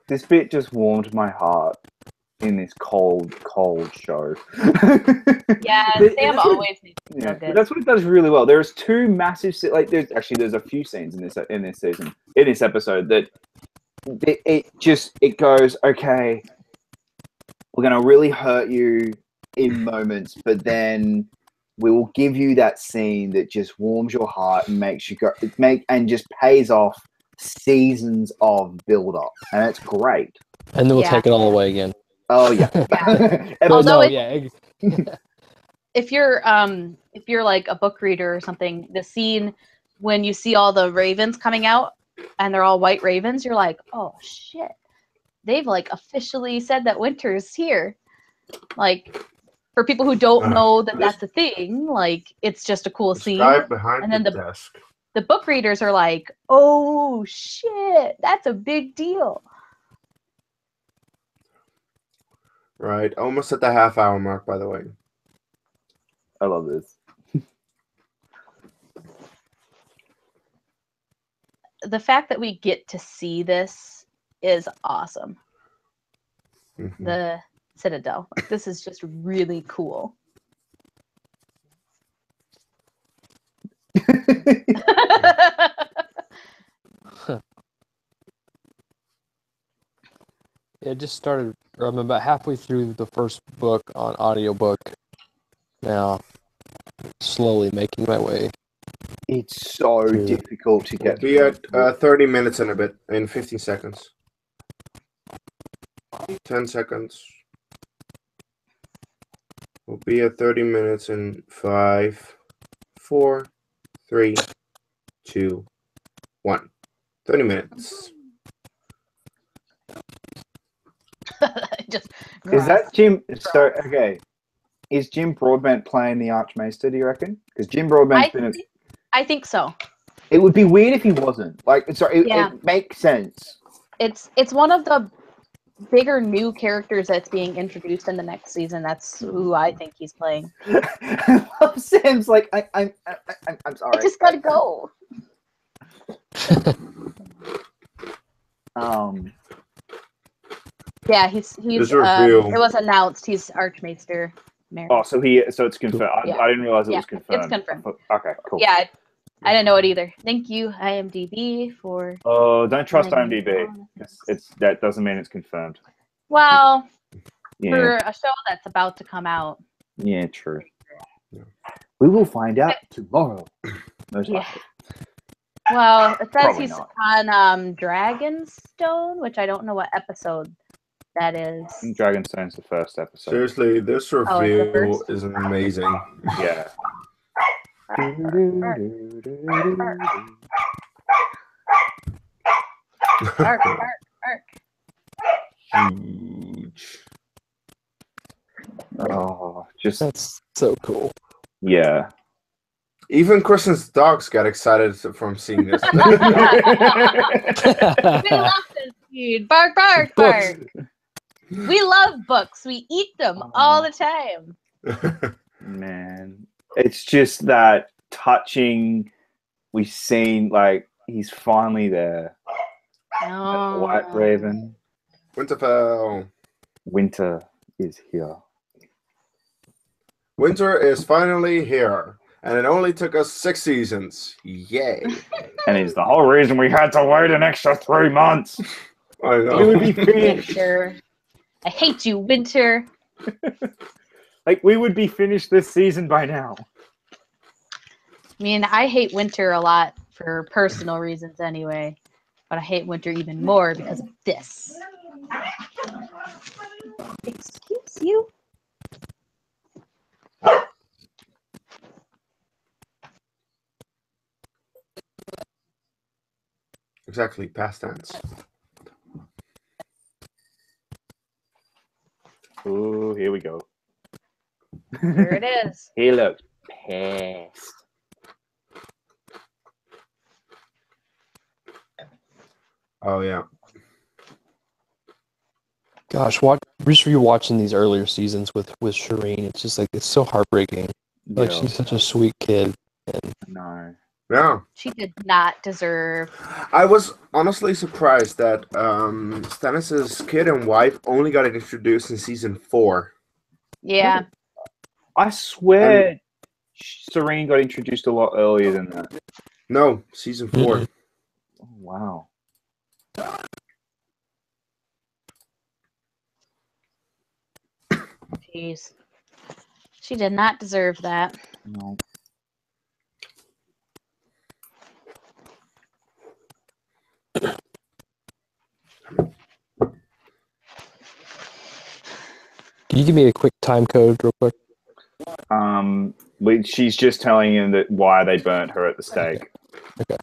This bit just warmed my heart in this cold, cold show. Yeah, Sam always makes me feel good. That's what it does really well. There's two massive, there's a few scenes in this season, in this episode that it goes, okay, we're gonna really hurt you in moments, but then we will give you that scene that just warms your heart and makes you go, and just pays off seasons of build up, and it's great. And then we'll take it all away again. Oh yeah. Although if you're like a book reader or something, the scene when you see all the ravens coming out and they're all white ravens, you're like, oh shit, they've like officially said that winter's here. Like, for people who don't know that that's a thing, like, it's just a cool scene. Guy behind and then the desk. The book readers are like, oh shit, that's a big deal. Right, almost at the half-hour mark, by the way. I love this. The fact that we get to see this is awesome. Mm-hmm. The Citadel. Like, this is just really cool. It just started, I'm about halfway through the first book on audiobook. Now, slowly making my way. It's so difficult to get. We'll be at 30 minutes in a bit, in 15 seconds. 10 seconds. We'll be at 30 minutes in 5, 4, 3, 2, 1. 30 minutes. Is that Jim? So okay, is Jim Broadbent playing the Archmaester? Do you reckon? Because Jim Broadbent's I think so. It would be weird if he wasn't. Like, sorry, it makes sense. It's one of the bigger new characters that's being introduced in the next season. That's who I think he's playing. Sam's like, I'm sorry. I just gotta go. Yeah, he's it was announced he's Archmaester. Oh, so it's confirmed. I didn't realize it was confirmed. It's confirmed. Okay, cool. Yeah, I didn't know it either. Thank you, IMDb, for. Oh, don't trust IMDb. That doesn't mean it's confirmed. Well, for a show that's about to come out. Yeah, true. We will find out tomorrow. Most likely. Well, it says Probably he's not. on Dragonstone, which I don't know what episode that is. I think Dragonstone's the first episode. Seriously, this reveal is amazing. Yeah. Arc. Huge. Oh, That's so cool. Yeah. Even Kristen's dogs got excited from seeing this. We love this, dude. Bark, bark, bark. We love books. We eat them all the time. Man, it's just that touching. We've seen, like, he's finally there. Oh. The White Raven. Winterfell. Winter is here. Winter is finally here, and it only took us 6 seasons. Yay! And it's the whole reason we had to wait an extra 3 months. I know. We would be finished. Winter. I hate you, Winter. Like, we would be finished this season by now. I mean, I hate Winter a lot for personal reasons anyway, but I hate Winter even more because of this. Excuse you? Exactly, past tense. Ooh, here we go. Here it is. He looks pissed. Oh yeah. Gosh, just rewatching these earlier seasons with Shireen, it's just like it's so heartbreaking. Like she's such a sweet kid. And No. Yeah. She did not deserve. I was honestly surprised that Stannis' kid and wife only got introduced in season 4. Yeah. I swear Serene got introduced a lot earlier than that. No, season 4. Mhm. Oh, wow. Jeez. She did not deserve that. No. Can you give me a quick time code real quick? She's just telling him that why they burnt her at the stake. Okay.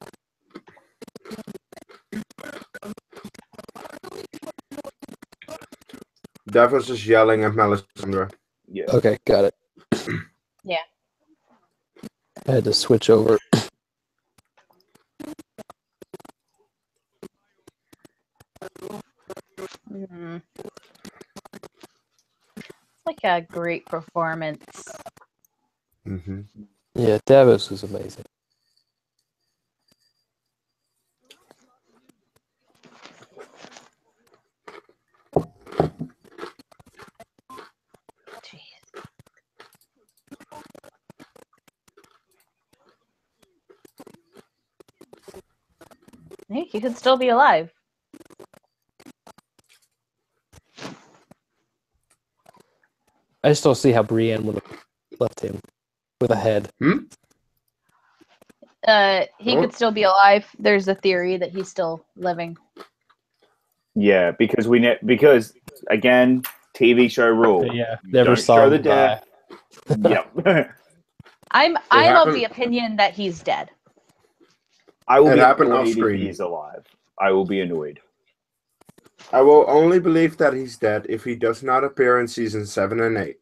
Dev was just yelling at Melisandre. Yeah. Okay, got it. Yeah. I had to switch over. Mhm. It's like a great performance. Mm-hmm. Yeah, Davos is amazing. Jeez. Hey, he could still be alive. I just don't see how Brienne would have left him with a head. He could still be alive. There's a theory that he's still living. Yeah, because because again, TV show rule. Yeah, You never don't saw show him the death. Yep. I'm happened- of the opinion that he's dead. I will It be happened annoyed if off-screen. he is alive. I will be annoyed. I will only believe that he's dead if he does not appear in season 7 and 8.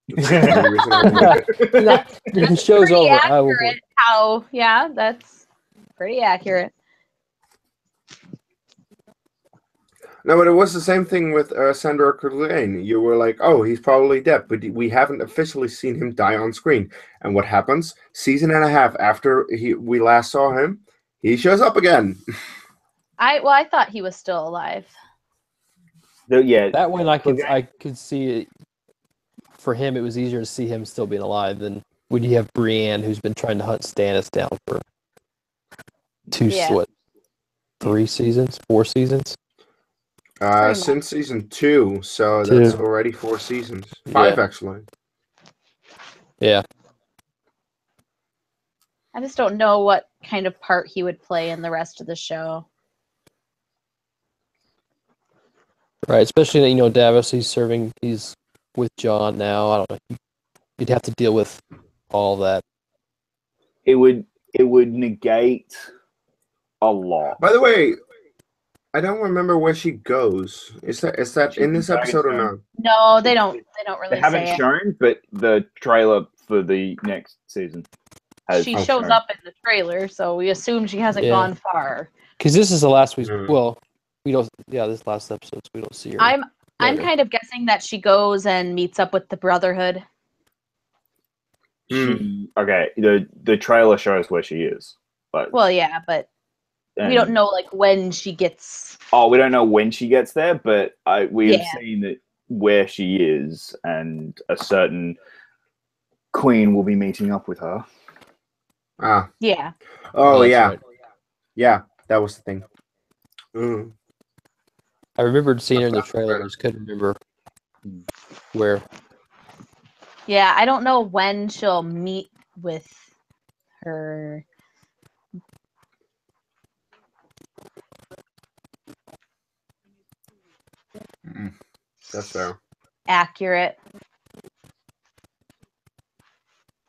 That's the only reason I believe it. If the show's Pretty over, I will. accurate. How? Yeah, that's pretty accurate. No, but it was the same thing with Sandor Clegane. You were like, oh, he's probably dead, but we haven't officially seen him die on screen. And what happens? Season and a half after we last saw him, he shows up again. I thought he was still alive. Yeah, That one I could Okay. I could see it. For him, it was easier to see him still being alive than when you have Brienne, who's been trying to hunt Stannis down for Yeah. 3 seasons, 4 seasons. Pretty Since season 2, so Two. that's already 4 seasons. 5, Yeah. actually. Yeah, I just don't know what kind of part he would play in the rest of the show. right. Especially that Davos, he's with Jon now. I don't know. You'd have to deal with all that. it would negate a lot. By the way, I don't remember where she goes. Is that in this episode or not? No, they don't really They haven't say it. shown, but the trailer for the next season has She shown. shows up in the trailer, so we assume she hasn't Yeah. gone far. Because this is the last we. Mm. Well, we don't. Yeah, this last episode, so we don't see her. I'm later. kind of guessing that she goes and meets up with the Brotherhood. Okay, the trailer shows where she is, but Well, yeah, but we don't know like when she gets. Oh, we don't know when she gets there, but we have Yeah. seen that where she is and a certain Queen will be meeting up with her. Ah. Yeah. Oh, that's yeah. right. Yeah, that was the thing. I remembered seeing her in the trailer. I just couldn't remember where. Yeah, I don't know when she'll meet with her. That's fair. Accurate.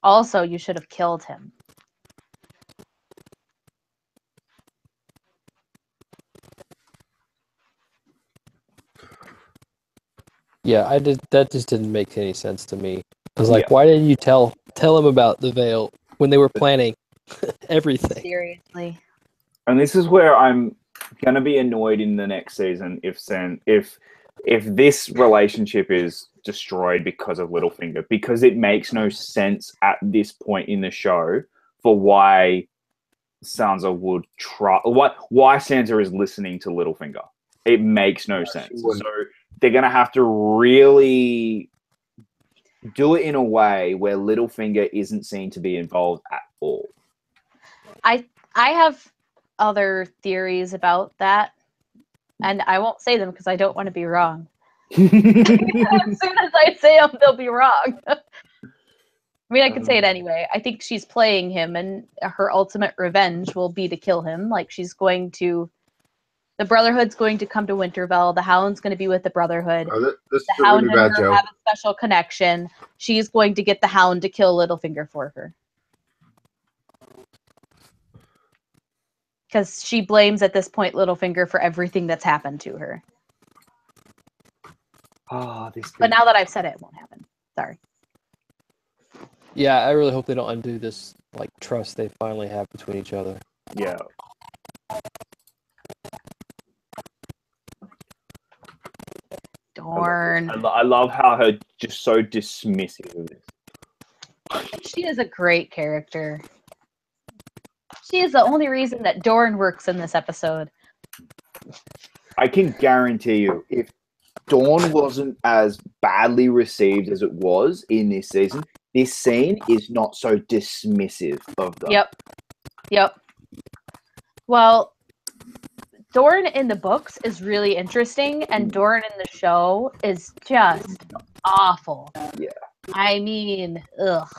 Also, you should have killed him. Yeah, I did. That just didn't make any sense to me. I was like, Yeah. why didn't you tell him about the veil when they were planning everything? Seriously. And this is where I'm gonna be annoyed in the next season if this relationship is destroyed because of Littlefinger, because it makes no sense at this point in the show for why Sansa would try why Sansa is listening to Littlefinger. It makes no sense. So they're gonna have to really do it in a way where Littlefinger isn't seen to be involved at all. I have other theories about that, and I won't say them because I don't want to be wrong. As soon as I say them, they'll be wrong. I mean, I could say it anyway. I think she's playing him, and her ultimate revenge will be to kill him. Like, she's going to... The Brotherhood's going to come to Winterfell. The Hound's going to be with the Brotherhood. This The is a Hound really and bad her joke. have a special connection. She's going to get the Hound to kill Littlefinger for her. Because she blames, at this point, Littlefinger for everything that's happened to her. But now that I've said it, it won't happen. Sorry. Yeah, I really hope they don't undo this like trust they finally have between each other. Yeah. Darn. I love how her just so dismissive of this. She is a great character. She is the only reason that Dorne works in this episode. I can guarantee you, if Dawn wasn't as badly received as it was in this season, this scene is not so dismissive of them. Yep. Well, Dorne in the books is really interesting, and Dorne in the show is just awful. Yeah. I mean, ugh.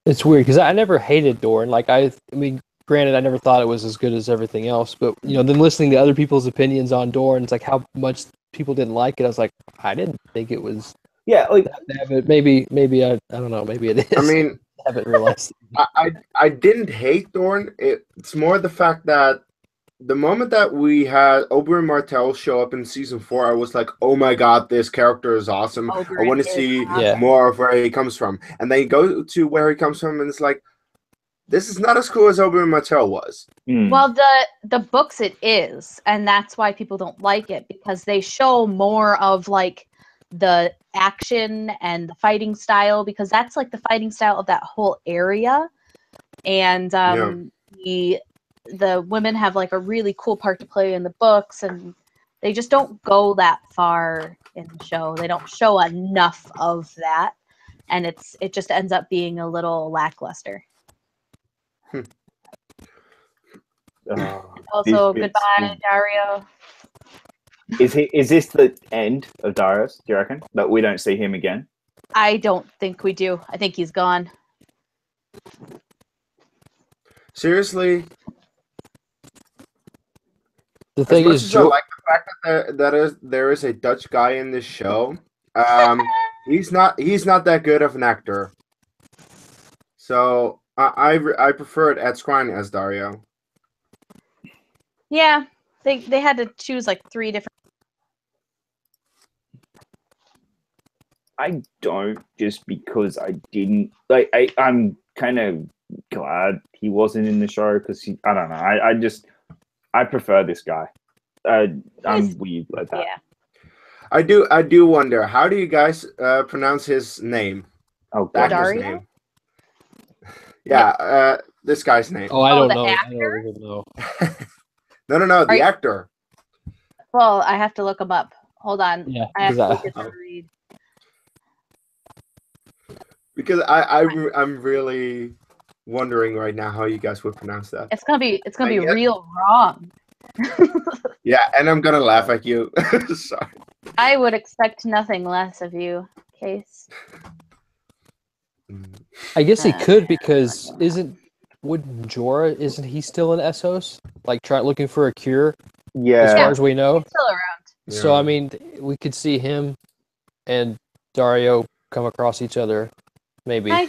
It's weird because I never hated Dorne. Like I mean, granted, I never thought it was as good as everything else. But then listening to other people's opinions on Dorne, it's like how much people didn't like it. I was like, I didn't think it was. Yeah, like But maybe I don't know. Maybe it is. I mean, I haven't realized. I didn't hate Dorne. It's more the fact that the moment that we had Oberyn Martell show up in season 4, I was like, oh my god, this character is awesome. Oberyn I want to is see awesome. more of where he comes from. And then you go to where he comes from, and it's like, this is not as cool as Oberyn Martell was. Well, the books it is, and that's why people don't like it, because they show more of like the action and the fighting style, because that's like the fighting style of that whole area. And the women have like a really cool part to play in the books, and they just don't go that far in the show. They don't show enough of that, and it just ends up being a little lackluster. Also, goodbye, Dario. Is this the end of Darius, do you reckon? That we don't see him again? I don't think we do. I think he's gone. Seriously? The thing as much is, as I like the fact that there is a Dutch guy in this show, he's not that good of an actor. So I preferred Ed Skrein as Dario. Yeah, they had to choose like 3 different. I don't, just because I didn't like. I'm kind of glad he wasn't in the show because I don't know. I prefer this guy. I'm weird like that. Yeah. I do wonder, how do you guys pronounce his name? Oh, The God. actor's Dario? name. Yeah, this guy's name. Oh, I Oh, don't the know. I actor? don't even know. No, the you- actor. Well, I have to look him up. Hold on. Yeah, I have to look because at the read. Because I'm really wondering right now how you guys would pronounce that. It's gonna be I guess- real wrong. Yeah, and I'm gonna laugh at you. Sorry. I would expect nothing less of you, Case. I guess he Uh, could because isn't he still in Essos? Like looking for a cure, as far Yeah. as we know. He's still around. So Yeah. I mean, we could see him and Dario come across each other, maybe. I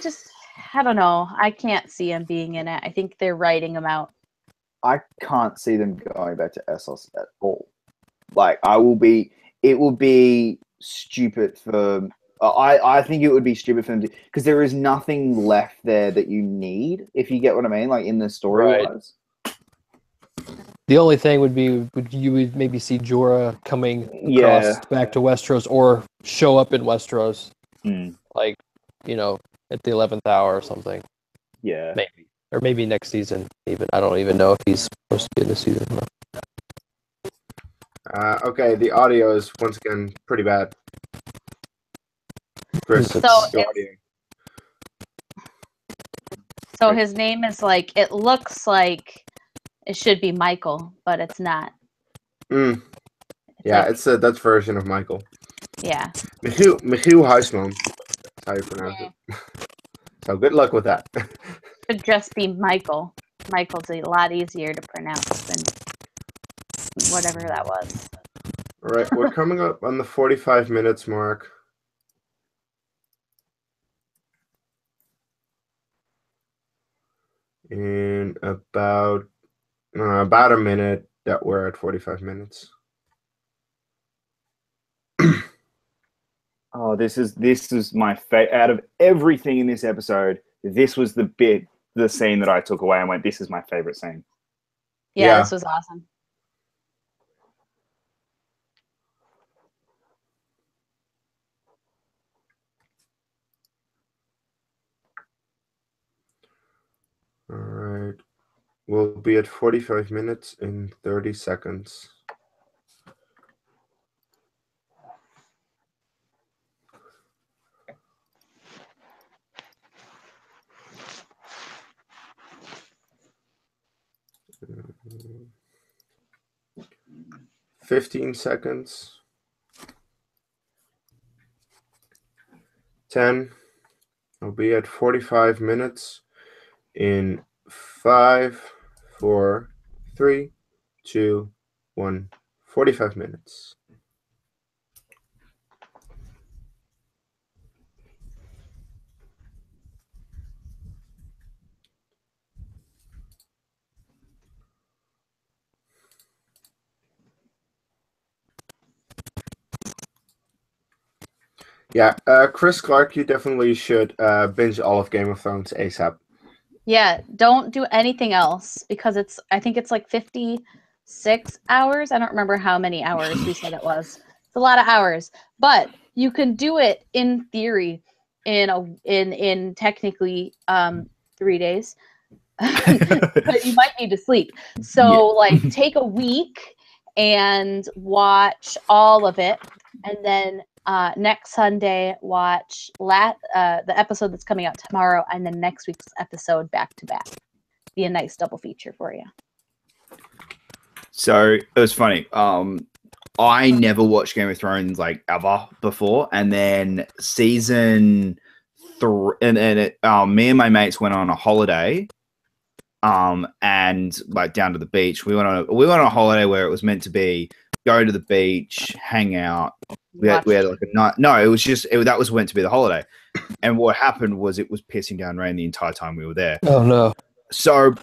don't know. I can't see him being in it. I think they're writing him out. I can't see them going back to Essos at all. Like, it would be stupid for. I think it would be stupid for them because there is nothing left there that you need, if you get what I mean, like in the story wise. The only thing would be you would maybe see Jorah coming across back to Westeros or show up in Westeros, like, at the 11th hour or something. Yeah. Maybe. Or maybe next season even. I don't even know if he's supposed to be in this season. Okay, the audio is once again pretty bad. Chris, So the audio. So his name is it looks like it should be Michael, but it's not. Yeah, it's a Dutch version of Michael. Yeah. Michiel Huisman. That's how you pronounce it. So good luck with that. Should just be Michael. Michael's a lot easier to pronounce than whatever that was. All right, we're coming up on the 45 minutes mark. In about a minute that we're at 45 minutes. Oh, this is my favorite. Out of everything in this episode, this was the scene that I took away and went, this is my favorite scene. Yeah, this was awesome. All right. We'll be at 45 minutes in 30 seconds. Mm. 15 seconds. 10. I'll be at 45 minutes in 5, 4, 3, 2, 1. 45 minutes. Yeah, Chris Clark, you definitely should binge all of Game of Thrones ASAP. Yeah, don't do anything else because I think it's 56 hours. I don't remember how many hours we said it was. It's a lot of hours, but you can do it in theory in technically 3 days. But you might need to sleep. So take a week and watch all of it, and then next Sunday watch the episode that's coming out tomorrow, and then next week's episode back to back. Be a nice double feature for you. So it was funny. I never watched Game of Thrones ever before, and then season 3, and me and my mates went on a holiday. And down to the beach. We went on a holiday where it was meant to be go to the beach, hang out. We had a night. No, it was that was meant to be the holiday. And what happened was it was pissing down rain the entire time we were there. Oh no! So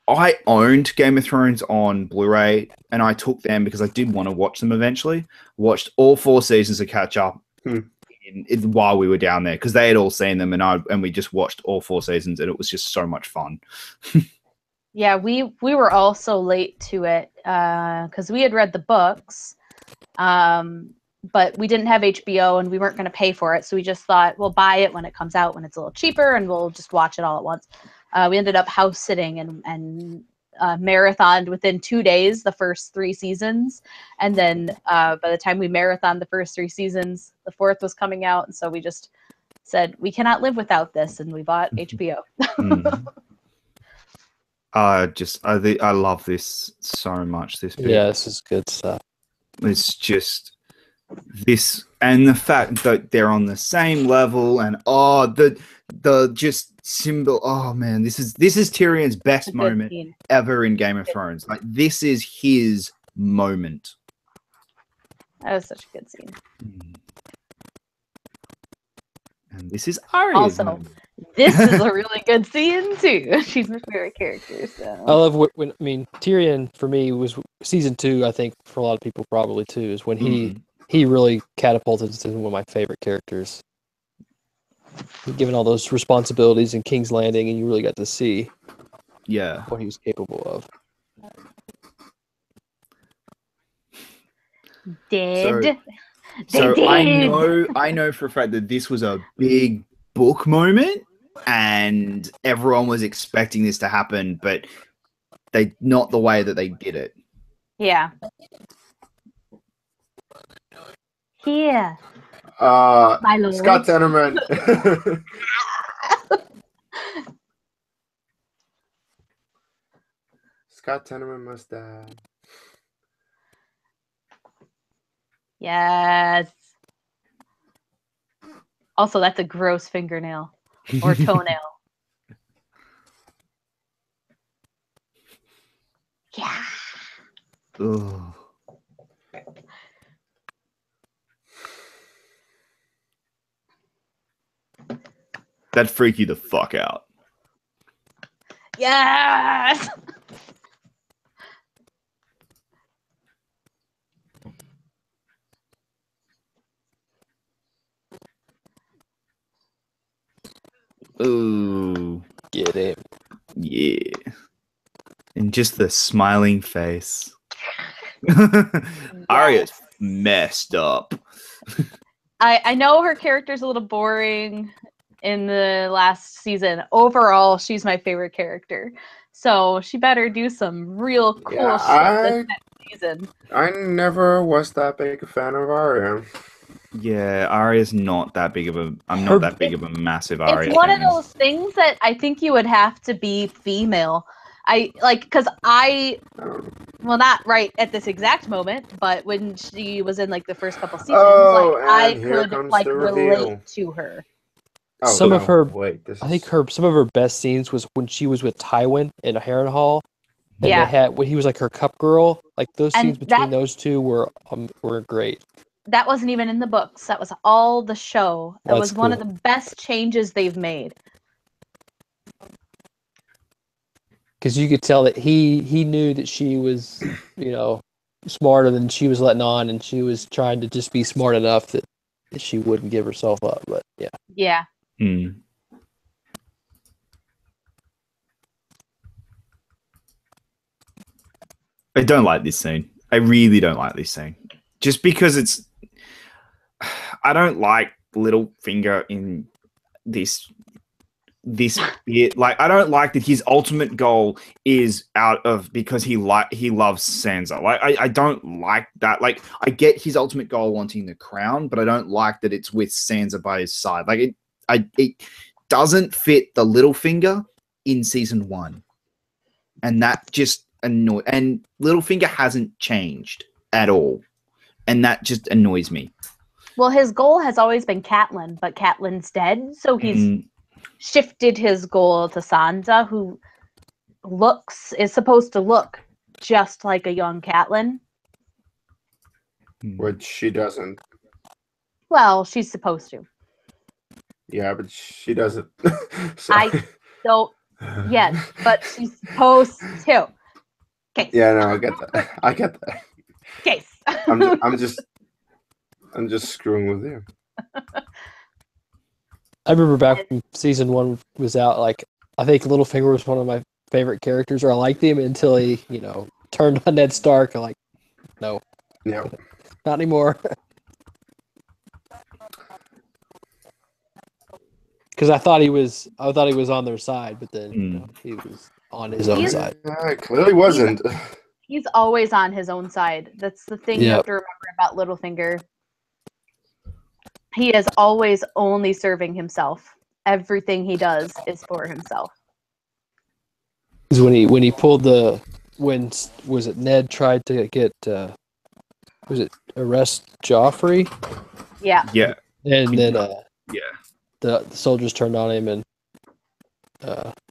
I owned Game of Thrones on Blu-ray, and I took them because I did want to watch them eventually. Watched all 4 seasons to catch up. While we were down there, because they had all seen them, and we just watched all 4 seasons, and it was just so much fun. Yeah, we were also late to it because we had read the books. but we didn't have HBO and we weren't going to pay for it. So we just thought we'll buy it when it comes out, when it's a little cheaper, and we'll just watch it all at once. We ended up house sitting and marathoned within 2 days the first 3 seasons. And then by the time we marathoned the first 3 seasons, the 4th was coming out. And so we just said, we cannot live without this. And we bought HBO. I love this so much. This bit. Yeah, this is good stuff. It's just this, and the fact that they're on the same level, and the just symbol. Oh man, this is Tyrion's best moment ever in Game of Thrones. Like, this is his moment. That was such a good scene. And this is Arya's Also, moment. This is a really good scene too. She's my favorite character. So I love when Tyrion for me was season 2. I think for a lot of people probably too is when he really catapulted into one of my favorite characters. Given all those responsibilities in King's Landing, and you really got to see what he was capable of. So I know for a fact that this was a big book moment, and everyone was expecting this to happen, but not the way that they did it. Yeah. Here. My lord. Scott Tenorman. Scott Tenorman must die. Yes. Also, that's a gross fingernail or toenail. Yeah. Ugh. That freaked you the fuck out. Yes. Ooh. Get it. Yeah. And just the smiling face. Arya's messed up. I know her character's a little boring in the last season. Overall, she's my favorite character. So she better do some real cool shit this next season. I never was that big a fan of Arya. Yeah, Arya's not that big of a... I'm not that big of a massive Arya It's one fan. of those things that I think you would have to be female. Because well, not right at this exact moment, but when she was in like the first couple seasons, I could like relate to her. Oh, some of her best scenes was when she was with Tywin in Harrenhal. And they had when he was like her cup girl. Like those scenes between those two were great. That wasn't even in the books. That was all the show. That was one of the best changes they've made. Because you could tell that he knew that she was, smarter than she was letting on, and she was trying to just be smart enough that she wouldn't give herself up. But yeah. Yeah. I don't like this scene. I really don't like this scene. Just because I don't like Littlefinger in this bit. Like, I don't like that his ultimate goal is because he loves Sansa. Like, I don't like that. Like, I get his ultimate goal wanting the crown, but I don't like that it's with Sansa by his side. Like, it doesn't fit the Littlefinger in season 1, and that just annoys. And Littlefinger hasn't changed at all, and that just annoys me. Well, his goal has always been Catelyn, but Catelyn's dead, so he's shifted his goal to Sansa, who is supposed to look just like a young Catelyn. Which she doesn't. Well, she's supposed to. Yeah, but she doesn't. I don't. Yes, but she's supposed to. Case. Yeah, no, I get that. Case. I'm just screwing with you. I remember back when season 1 was out, like, I think Littlefinger was one of my favorite characters, or I liked him until he, turned on Ned Stark. I'm like, no. Yeah. Not anymore. because I thought he was on their side, but then he was on his own side. It clearly wasn't. He's always on his own side. That's the thing you have to remember about Littlefinger. He is always only serving himself. Everything he does is for himself. Because when he pulled when was it Ned tried to get arrest Joffrey? Yeah. Yeah. And then the soldiers turned on him, and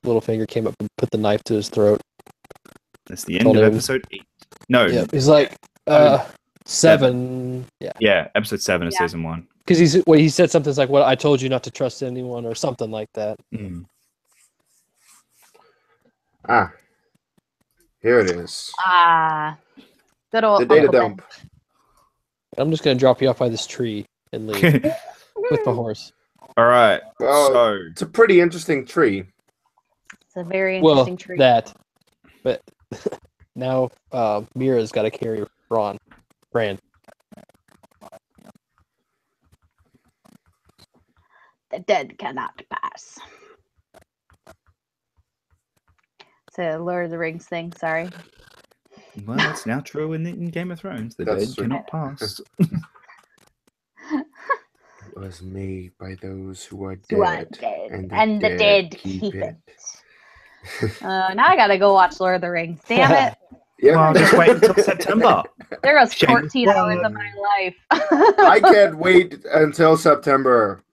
Littlefinger came up and put the knife to his throat. That's the end of episode 8. No. Yeah, he's like 7. Yeah, episode 7 of season 1. Because he said something like, "Well, I told you not to trust anyone," or something like that. Mm. Here it is. Good old The data Uncle dump. I'm just gonna drop you off by this tree and leave with the horse. All right. Well, so it's a pretty interesting tree. It's a very interesting tree. But now Mira's got to carry Bran. The dead cannot pass. It's a Lord of the Rings thing. Sorry. Well, that's now true in Game of Thrones. The dead cannot pass. It was made by those who are dead, and the dead keep it. Now I gotta go watch Lord of the Rings. Damn it! Well, just wait until September. There was 14 hours of my life. I can't wait until September.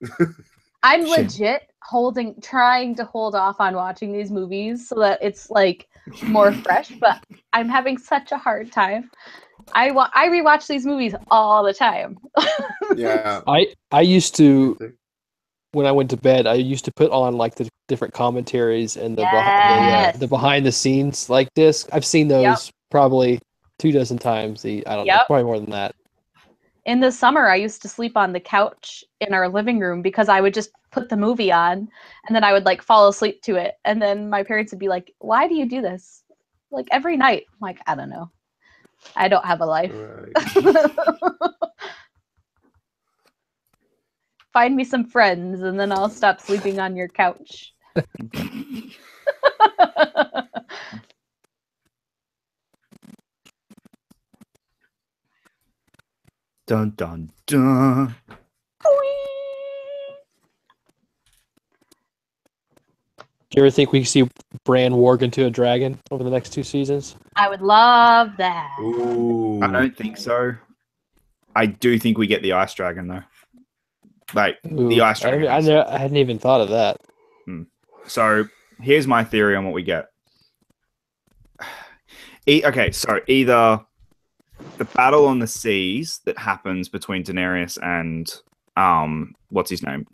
I'm legit trying to hold off on watching these movies so that it's like more fresh, but I'm having such a hard time. I rewatch these movies all the time. Yeah. I used to, when I went to bed, I used to put on like the different commentaries and the behind the scenes like this. I've seen those probably 24 times. I don't know, probably more than that. In the summer, I used to sleep on the couch in our living room because I would just put the movie on and then I would like fall asleep to it. And then my parents would be like, "Why do you do this?" Like every night. I'm like, I don't know. I don't have a life. Right. Find me some friends and then I'll stop sleeping on your couch. Dun dun dun. Do you ever think we see Bran warg into a dragon over the next 2 seasons? I would love that. Ooh. I don't think so. I do think we get the ice dragon though. Like the ice dragon. I hadn't even thought of that. So here's my theory on what we get. Okay, so either the battle on the seas that happens between Daenerys and what's his name?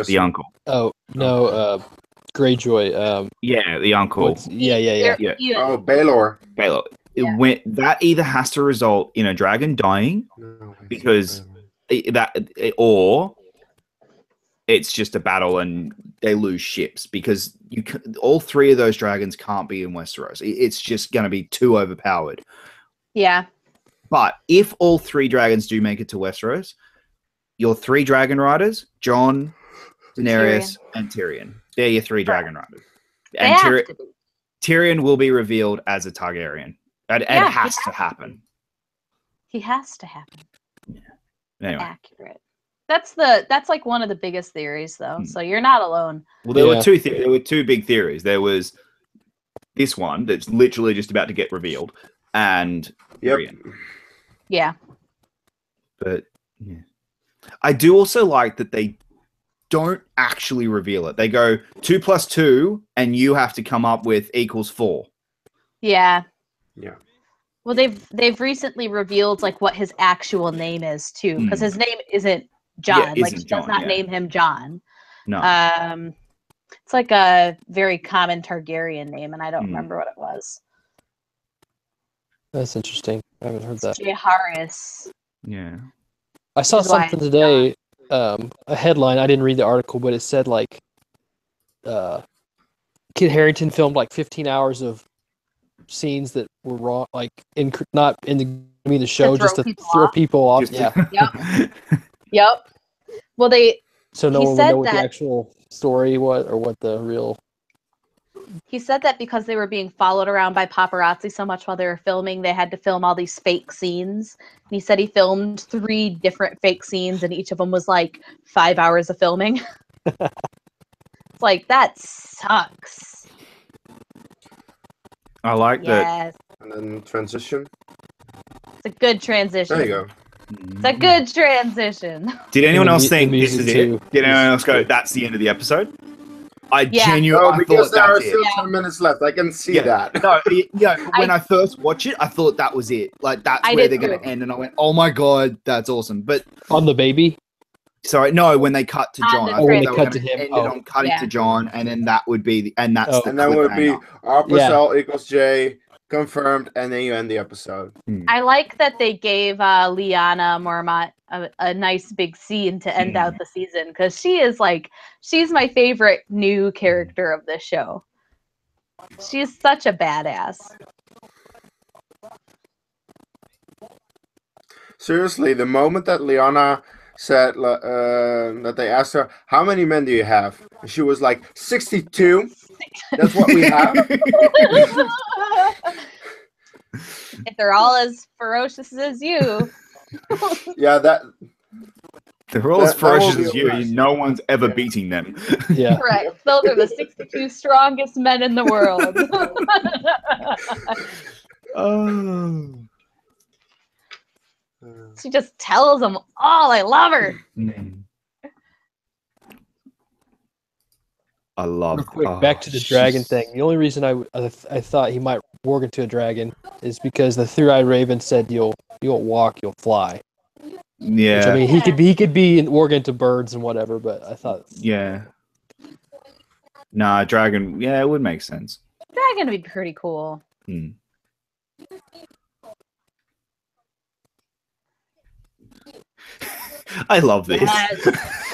The uncle. Oh no, Greyjoy. Yeah, the uncle. Yeah. Oh, Baelor. When that either has to result in a dragon dying, because or it's just a battle and they lose ships, because all 3 of those dragons can't be in Westeros. It's just going to be too overpowered. Yeah. But if all 3 dragons do make it to Westeros, your 3 dragon riders, Jon, Daenerys, and Tyrion. They're your 3 dragon riders. And Tyrion will be revealed as a Targaryen. It has to happen. He has to happen. Yeah. Anyway. Accurate. That's like one of the biggest theories, though. So you're not alone. Well, there were 2 there were 2 big theories. There was this one that's literally just about to get revealed, and Tyrion. Yeah. But yeah, I do also like that they don't actually reveal it. They go 2 + 2, and you have to come up with equals 4. Yeah. Yeah. Well, they've recently revealed like what his actual name is too, because his name isn't John. Like she does not name him John. No. It's like a very common Targaryen name, and I don't remember what it was. That's interesting. I haven't heard that. Jaehaerys. Yeah. I saw something today, a headline. I didn't read the article, but it said like Kit Harington filmed like 15 hours of scenes that were wrong, like not in the show, just to throw people off. Yeah. Yep. Well, so no one would know what the actual story was, or what the real. He said that because they were being followed around by paparazzi so much while they were filming, they had to film all these fake scenes. And he said he filmed 3 different fake scenes, and each of them was like 5 hours of filming. It's like, that sucks. I like that. Yes. And then transition. It's a good transition. There you go. It's a good transition. Did anyone else The think this music is too. it? Did anyone else go, that's the end of the episode? I Yeah. genuinely I because thought there are that's still it. 10 minutes left. I can see that. No, when I first watched it, I thought that was it. Like, that's I where did they're going too. to end. And I went, oh my God, that's awesome. But, On the baby? sorry, no, when they cut to On John. the I Oh, when thought they they were cut to gonna him. end Oh. it on cutting Yeah. to John, and then that would be, and that's Oh. the And then would be cliffhanger. R plus Yeah. L equals J, confirmed, and then you end the episode. I like that they gave Liana Mormont a nice big scene to end out the season, because she's my favorite new character of this show. She's such a badass. Seriously, the moment that Liana said that they asked her, how many men do you have? And she was like, 62. That's what we have. If they're all as ferocious as you. Yeah, that. They're all as That will ferocious be as a you. mess. No one's ever beating them. Yeah. Correct. Those are the 62 strongest men in the world. Oh. She just tells them all, I love her. I love. Real quick, back to the dragon thing. The only reason I thought he might work into a dragon is because the three-eyed raven said you won't walk, you'll fly. Yeah. Which, I mean, he could be work into birds and whatever, but I thought Yeah. Nah, dragon. Yeah, it would make sense. Dragon would be pretty cool. Hmm. I love this. Yes.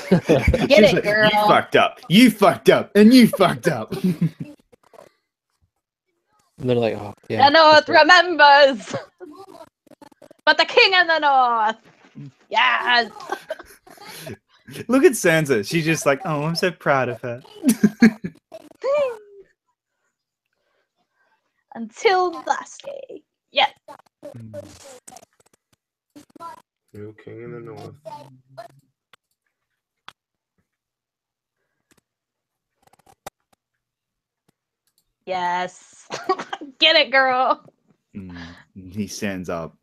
Get She's it, like, girl. You fucked up. You fucked up. And you fucked up. and they're like, oh yeah. The North remembers. But the king in the North. Yes. Look at Sansa. She's just like, oh, I'm so proud of her. Until the last day. Yes. New king in the north. Yes. Get it, girl. He stands up.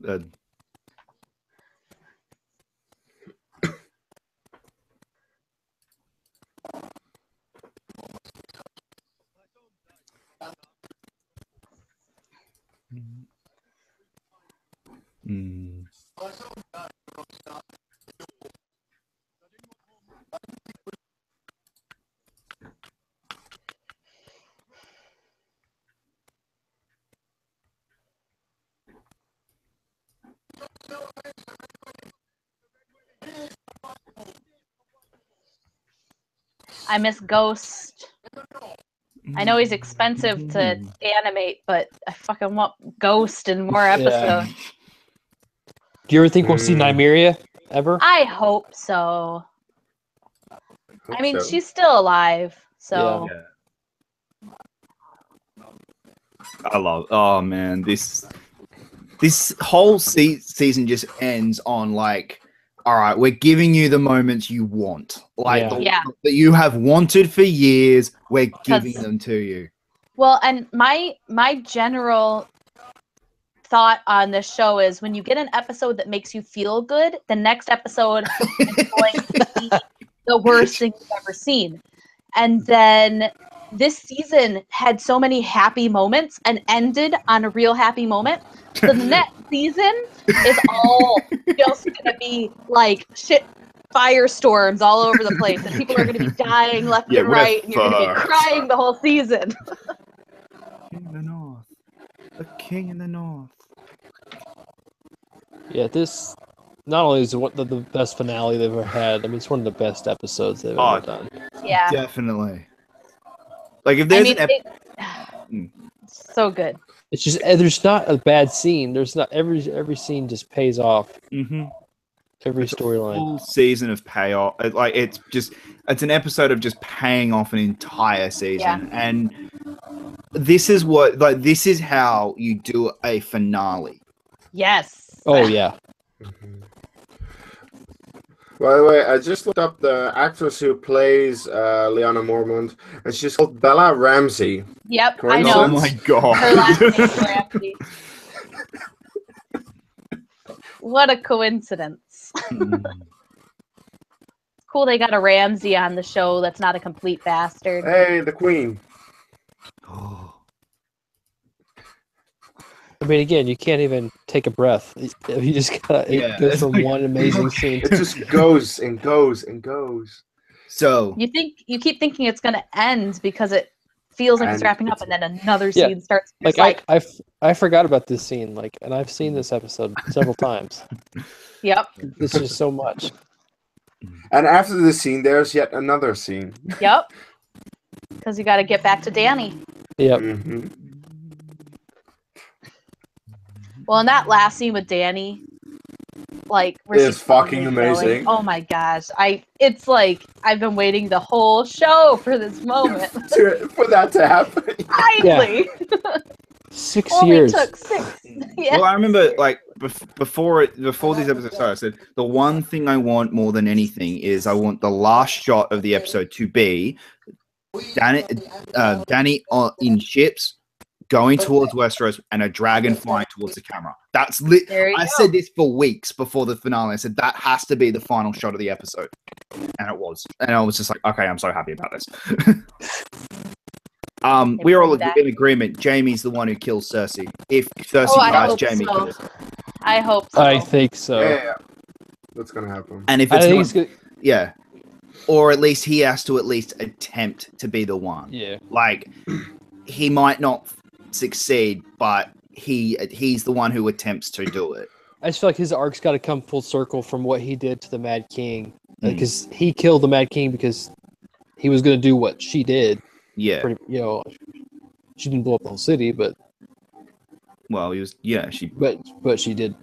I miss Ghost. I know he's expensive to animate, but I fucking want Ghost in more episodes. Do you ever think we'll see Nymeria ever? I hope so. I mean, so. she's still alive, so Yeah. I love. Oh man, this whole season just ends on like, all right, we're giving you the moments you want, like that you have wanted for years. We're giving them to you. Well, and my general thought on this show is when you get an episode that makes you feel good, the next episode is going to be the worst thing you've ever seen. And then this season had so many happy moments and ended on a real happy moment. So the next season is all just going to be like shit firestorms all over the place, and people are going to be dying left and right, and you're going to be crying the whole season. King in the North. A king in the North. Yeah, this not only is it the best finale they've ever had, I mean, it's one of the best episodes they've ever done. Yeah. Definitely. Like, if there's so good. It's just there's not a bad scene. There's not every scene just pays off. Mm-hmm. Every storyline. Full season of payoff. Like, it's just It's an episode of just paying off an entire season, and this is how you do a finale. Yes. Oh yeah. By the way, I just looked up the actress who plays Lyanna Mormont, and she's called Bella Ramsey. Yep, I know. Oh my god. Her last name's Ramsey. What a coincidence. Cool they got a Ramsey on the show that's not a complete bastard. Hey, the Queen. I mean, again, you can't even take a breath. You just gotta. It goes from one amazing scene. It just goes and goes and goes. So You keep thinking it's gonna end because it feels like it's And wrapping up, and then another scene starts. It's Like I forgot about this scene. Like, and I've seen this episode several times. Yep. This is so much. And after the scene, there's yet another scene. Yep. Because you got to get back to Danny. Yep. Mm-hmm. Well, in that last scene with Danny, like, where It's she's fucking going, amazing. oh my gosh, it's like I've been waiting the whole show for this moment. For that to happen. Finally. 6 Only years. took 6. Yeah. well, I remember like before these episodes started, I said the one thing I want more than anything is I want the last shot of the episode to be Danny in ships going towards Westeros and a dragon flying towards the camera. That's lit. I said this for weeks before the finale. I said that has to be the final shot of the episode, and it was. And I was just like, okay, I'm so happy about this. We're all in agreement. Jamie's the one who kills Cersei. If Cersei dies, Jamie kills her. I hope so. I think so. Yeah. That's gonna happen. And if it's not, yeah, or at least he has to at least attempt to be the one. Yeah, like he might not succeed, but he's the one who attempts to do it. I just feel like his arc's got to come full circle from what he did to the Mad King, because he killed the Mad King because he was going to do what she did. Yeah, she didn't blow up the whole city, but well, he was. Yeah, but she did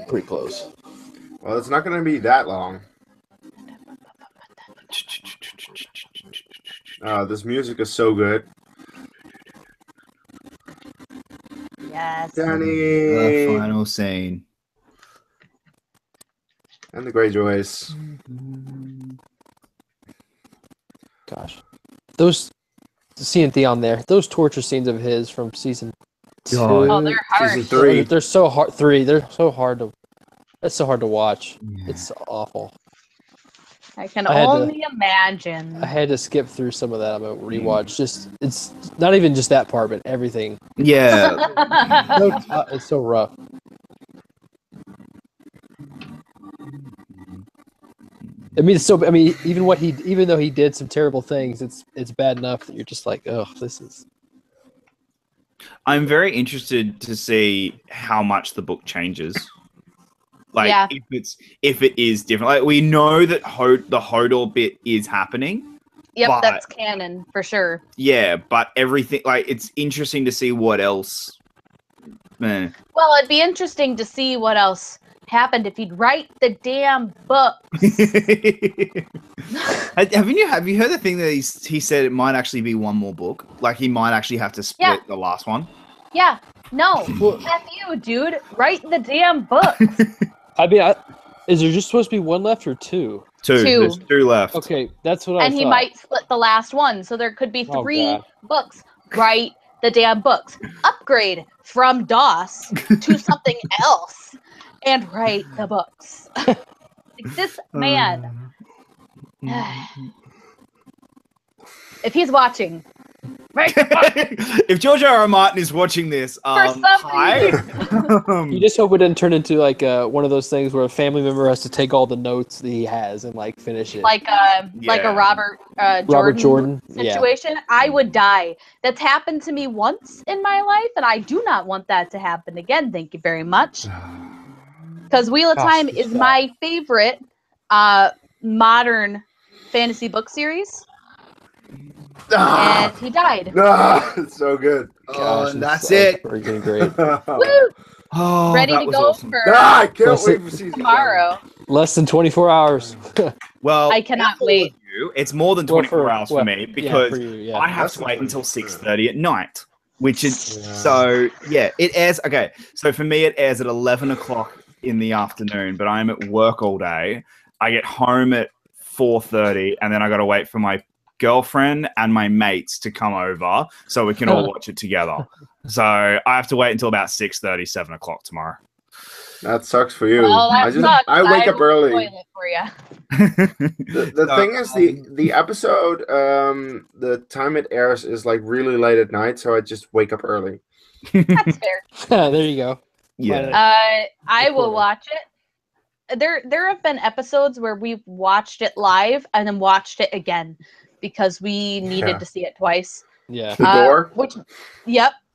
pretty close. Well, it's not gonna be that long. This music is so good. Yes. Danny. The final scene. And the Greyjoys. Gosh, those seeing Theon there, those torture scenes of his from season 2. Oh, they're hard. Season 3. They're so hard. 3. They're so hard to. It's so hard to watch. Yeah. It's awful. I can only imagine. I had to skip through some of that. I'm gonna rewatch. Just it's not even just that part, but everything. Yeah. It's so rough. I mean, even though he did some terrible things, it's bad enough that you're just like, oh, this is. I'm very interested to see how much the book changes. Like if it is different. Like we know that the Hodor bit is happening. Yep, that's canon for sure. Yeah, but everything it's interesting to see what else. Well, it'd be interesting to see what else happened if he'd write the damn book. Have you heard the thing that he said it might actually be one more book? Like he might actually have to split the last one. Yeah. No. F you, dude. Write the damn book. I mean, is there just supposed to be one left or 2? 2. There's 2 left. Okay, that's what I thought. And he might split the last one, so there could be 3 books. Write the damn books. Upgrade from DOS to something else, and write the books. Like this man. If he's watching. If George R. R. Martin is watching this, hi. You just hope it doesn't turn into like one of those things where a family member has to take all the notes that he has and like finish it. Like a Robert Jordan situation. Yeah. I would die. That's happened to me once in my life, and I do not want that to happen again. Thank you very much. Because Wheel of Time is my favorite modern fantasy book series. And he died. It's so good. Gosh, and that's it. Freaking great. Woo! Ready to go awesome. for I can't wait for season tomorrow. Less than 24 hours. Well, I cannot wait. it's more than 24 hours for me because for you, I have to wait until 6:30 at night, which is so it airs. Okay, so for me it airs at 11 o'clock in the afternoon, but I'm at work all day. I get home at 4:30, and then I got to wait for my girlfriend and my mates to come over so we can all watch it together. So I have to wait until about 6:30, 7 o'clock tomorrow. That sucks for you. Well, I wake up early. Spoil it for you. The thing is, the episode, the time it airs is like really late at night, so I just wake up early. That's fair. There you go. Yeah. I will watch it. There have been episodes where we've watched it live and then watched it again because we needed to see it twice. Yeah. The door?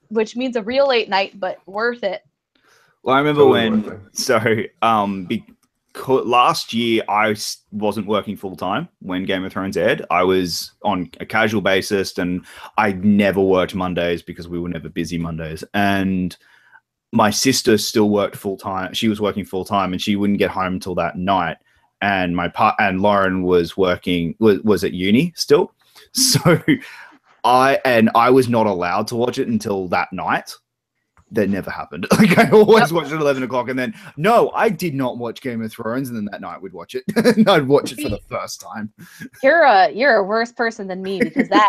Which means a real late night, but worth it. Well, I remember last year I wasn't working full time when Game of Thrones aired. I was on a casual basis, and I never worked Mondays because we were never busy Mondays. And my sister still worked full time. She was working full time, and she wouldn't get home until that night. And Lauren was was at uni still, so I was not allowed to watch it until that night. That never happened. Like I always watched it at 11 o'clock, and then no, I did not watch Game of Thrones, and then that night we'd watch it. And I'd watch it for the first time. You're a worse person than me because that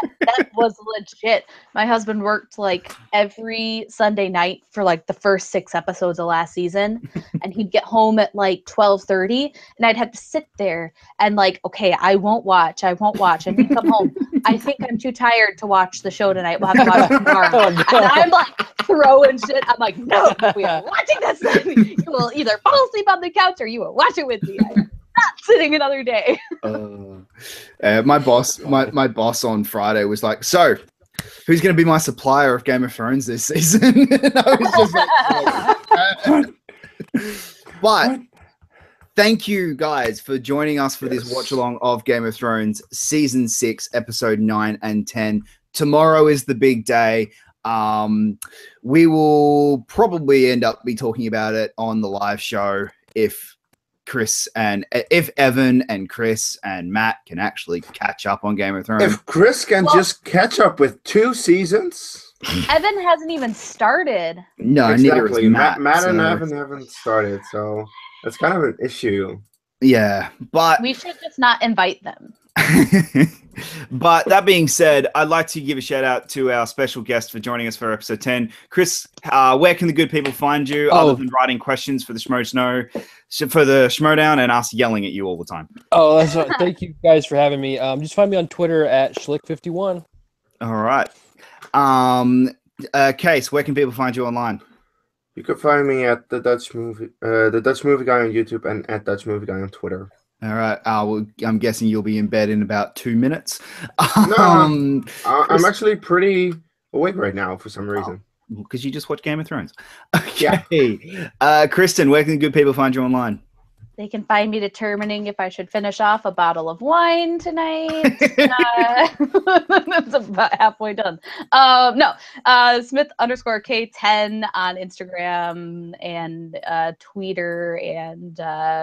was legit. My husband worked like every Sunday night for like the first 6 episodes of last season, and he'd get home at like 12:30, and I'd have to sit there and like, okay, I won't watch, and he'd come home. I think I'm too tired to watch the show tonight. We'll have to watch it tomorrow. And I'm like throwing shit. I'm like, no, we are watching this. You will either fall asleep on the couch or you will watch it with me. I'm not sitting another day. My boss on Friday was like, so who's going to be my supplier of Game of Thrones this season? And I was just like, but thank you guys for joining us for this watch along of Game of Thrones season 6, episode 9 and 10. Tomorrow is the big day. We will probably end up talking about it on the live show if Evan and Chris and Matt can actually catch up on Game of Thrones. If Chris can just catch up with 2 seasons. Evan hasn't even started. No, exactly. neither is Matt. Matt and Evan haven't started, so it's kind of an issue. Yeah, but we should just not invite them. But that being said, I'd like to give a shout out to our special guest for joining us for episode 10. Chris, where can the good people find you other than writing questions for the Schmodown and us yelling at you all the time? Oh, that's right. Thank you guys for having me. Just find me on Twitter at Schlick51. All right. Kees, where can people find you online? You can find me at the Dutch Movie Guy on YouTube and at Dutch Movie Guy on Twitter. All right. I'm guessing you'll be in bed in about 2 minutes. No, I'm actually pretty awake right now for some reason. Because you just watched Game of Thrones. Okay. Yeah. Kristen, where can good people find you online? They can find me determining if I should finish off a bottle of wine tonight. That's about halfway done. Smith_K10 on Instagram and Twitter and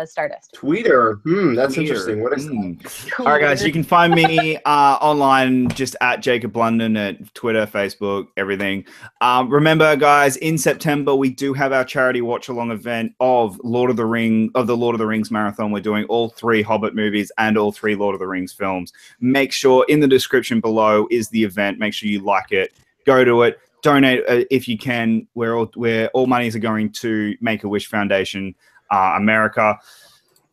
Stardust. Twitter. That's interesting. What is that? All right, guys, you can find me online just at Jacob Blunden at Twitter, Facebook, everything. Remember, guys, in September we do have our charity watch along event of the Lord of the Rings marathon. We're doing all 3 Hobbit movies and all 3 Lord of the Rings films. Make sure in the description below is the event. Make sure you like it. Go to it. Donate if you can. Where all monies are going to Make-A-Wish Foundation America.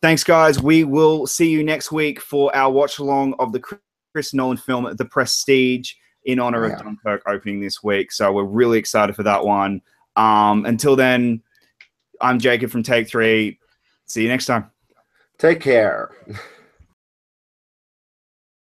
Thanks, guys. We will see you next week for our watch along of the Chris Nolan film The Prestige in honor of Dunkirk opening this week. So we're really excited for that one. Until then, I'm Jacob from Take 3. See you next time. Take care.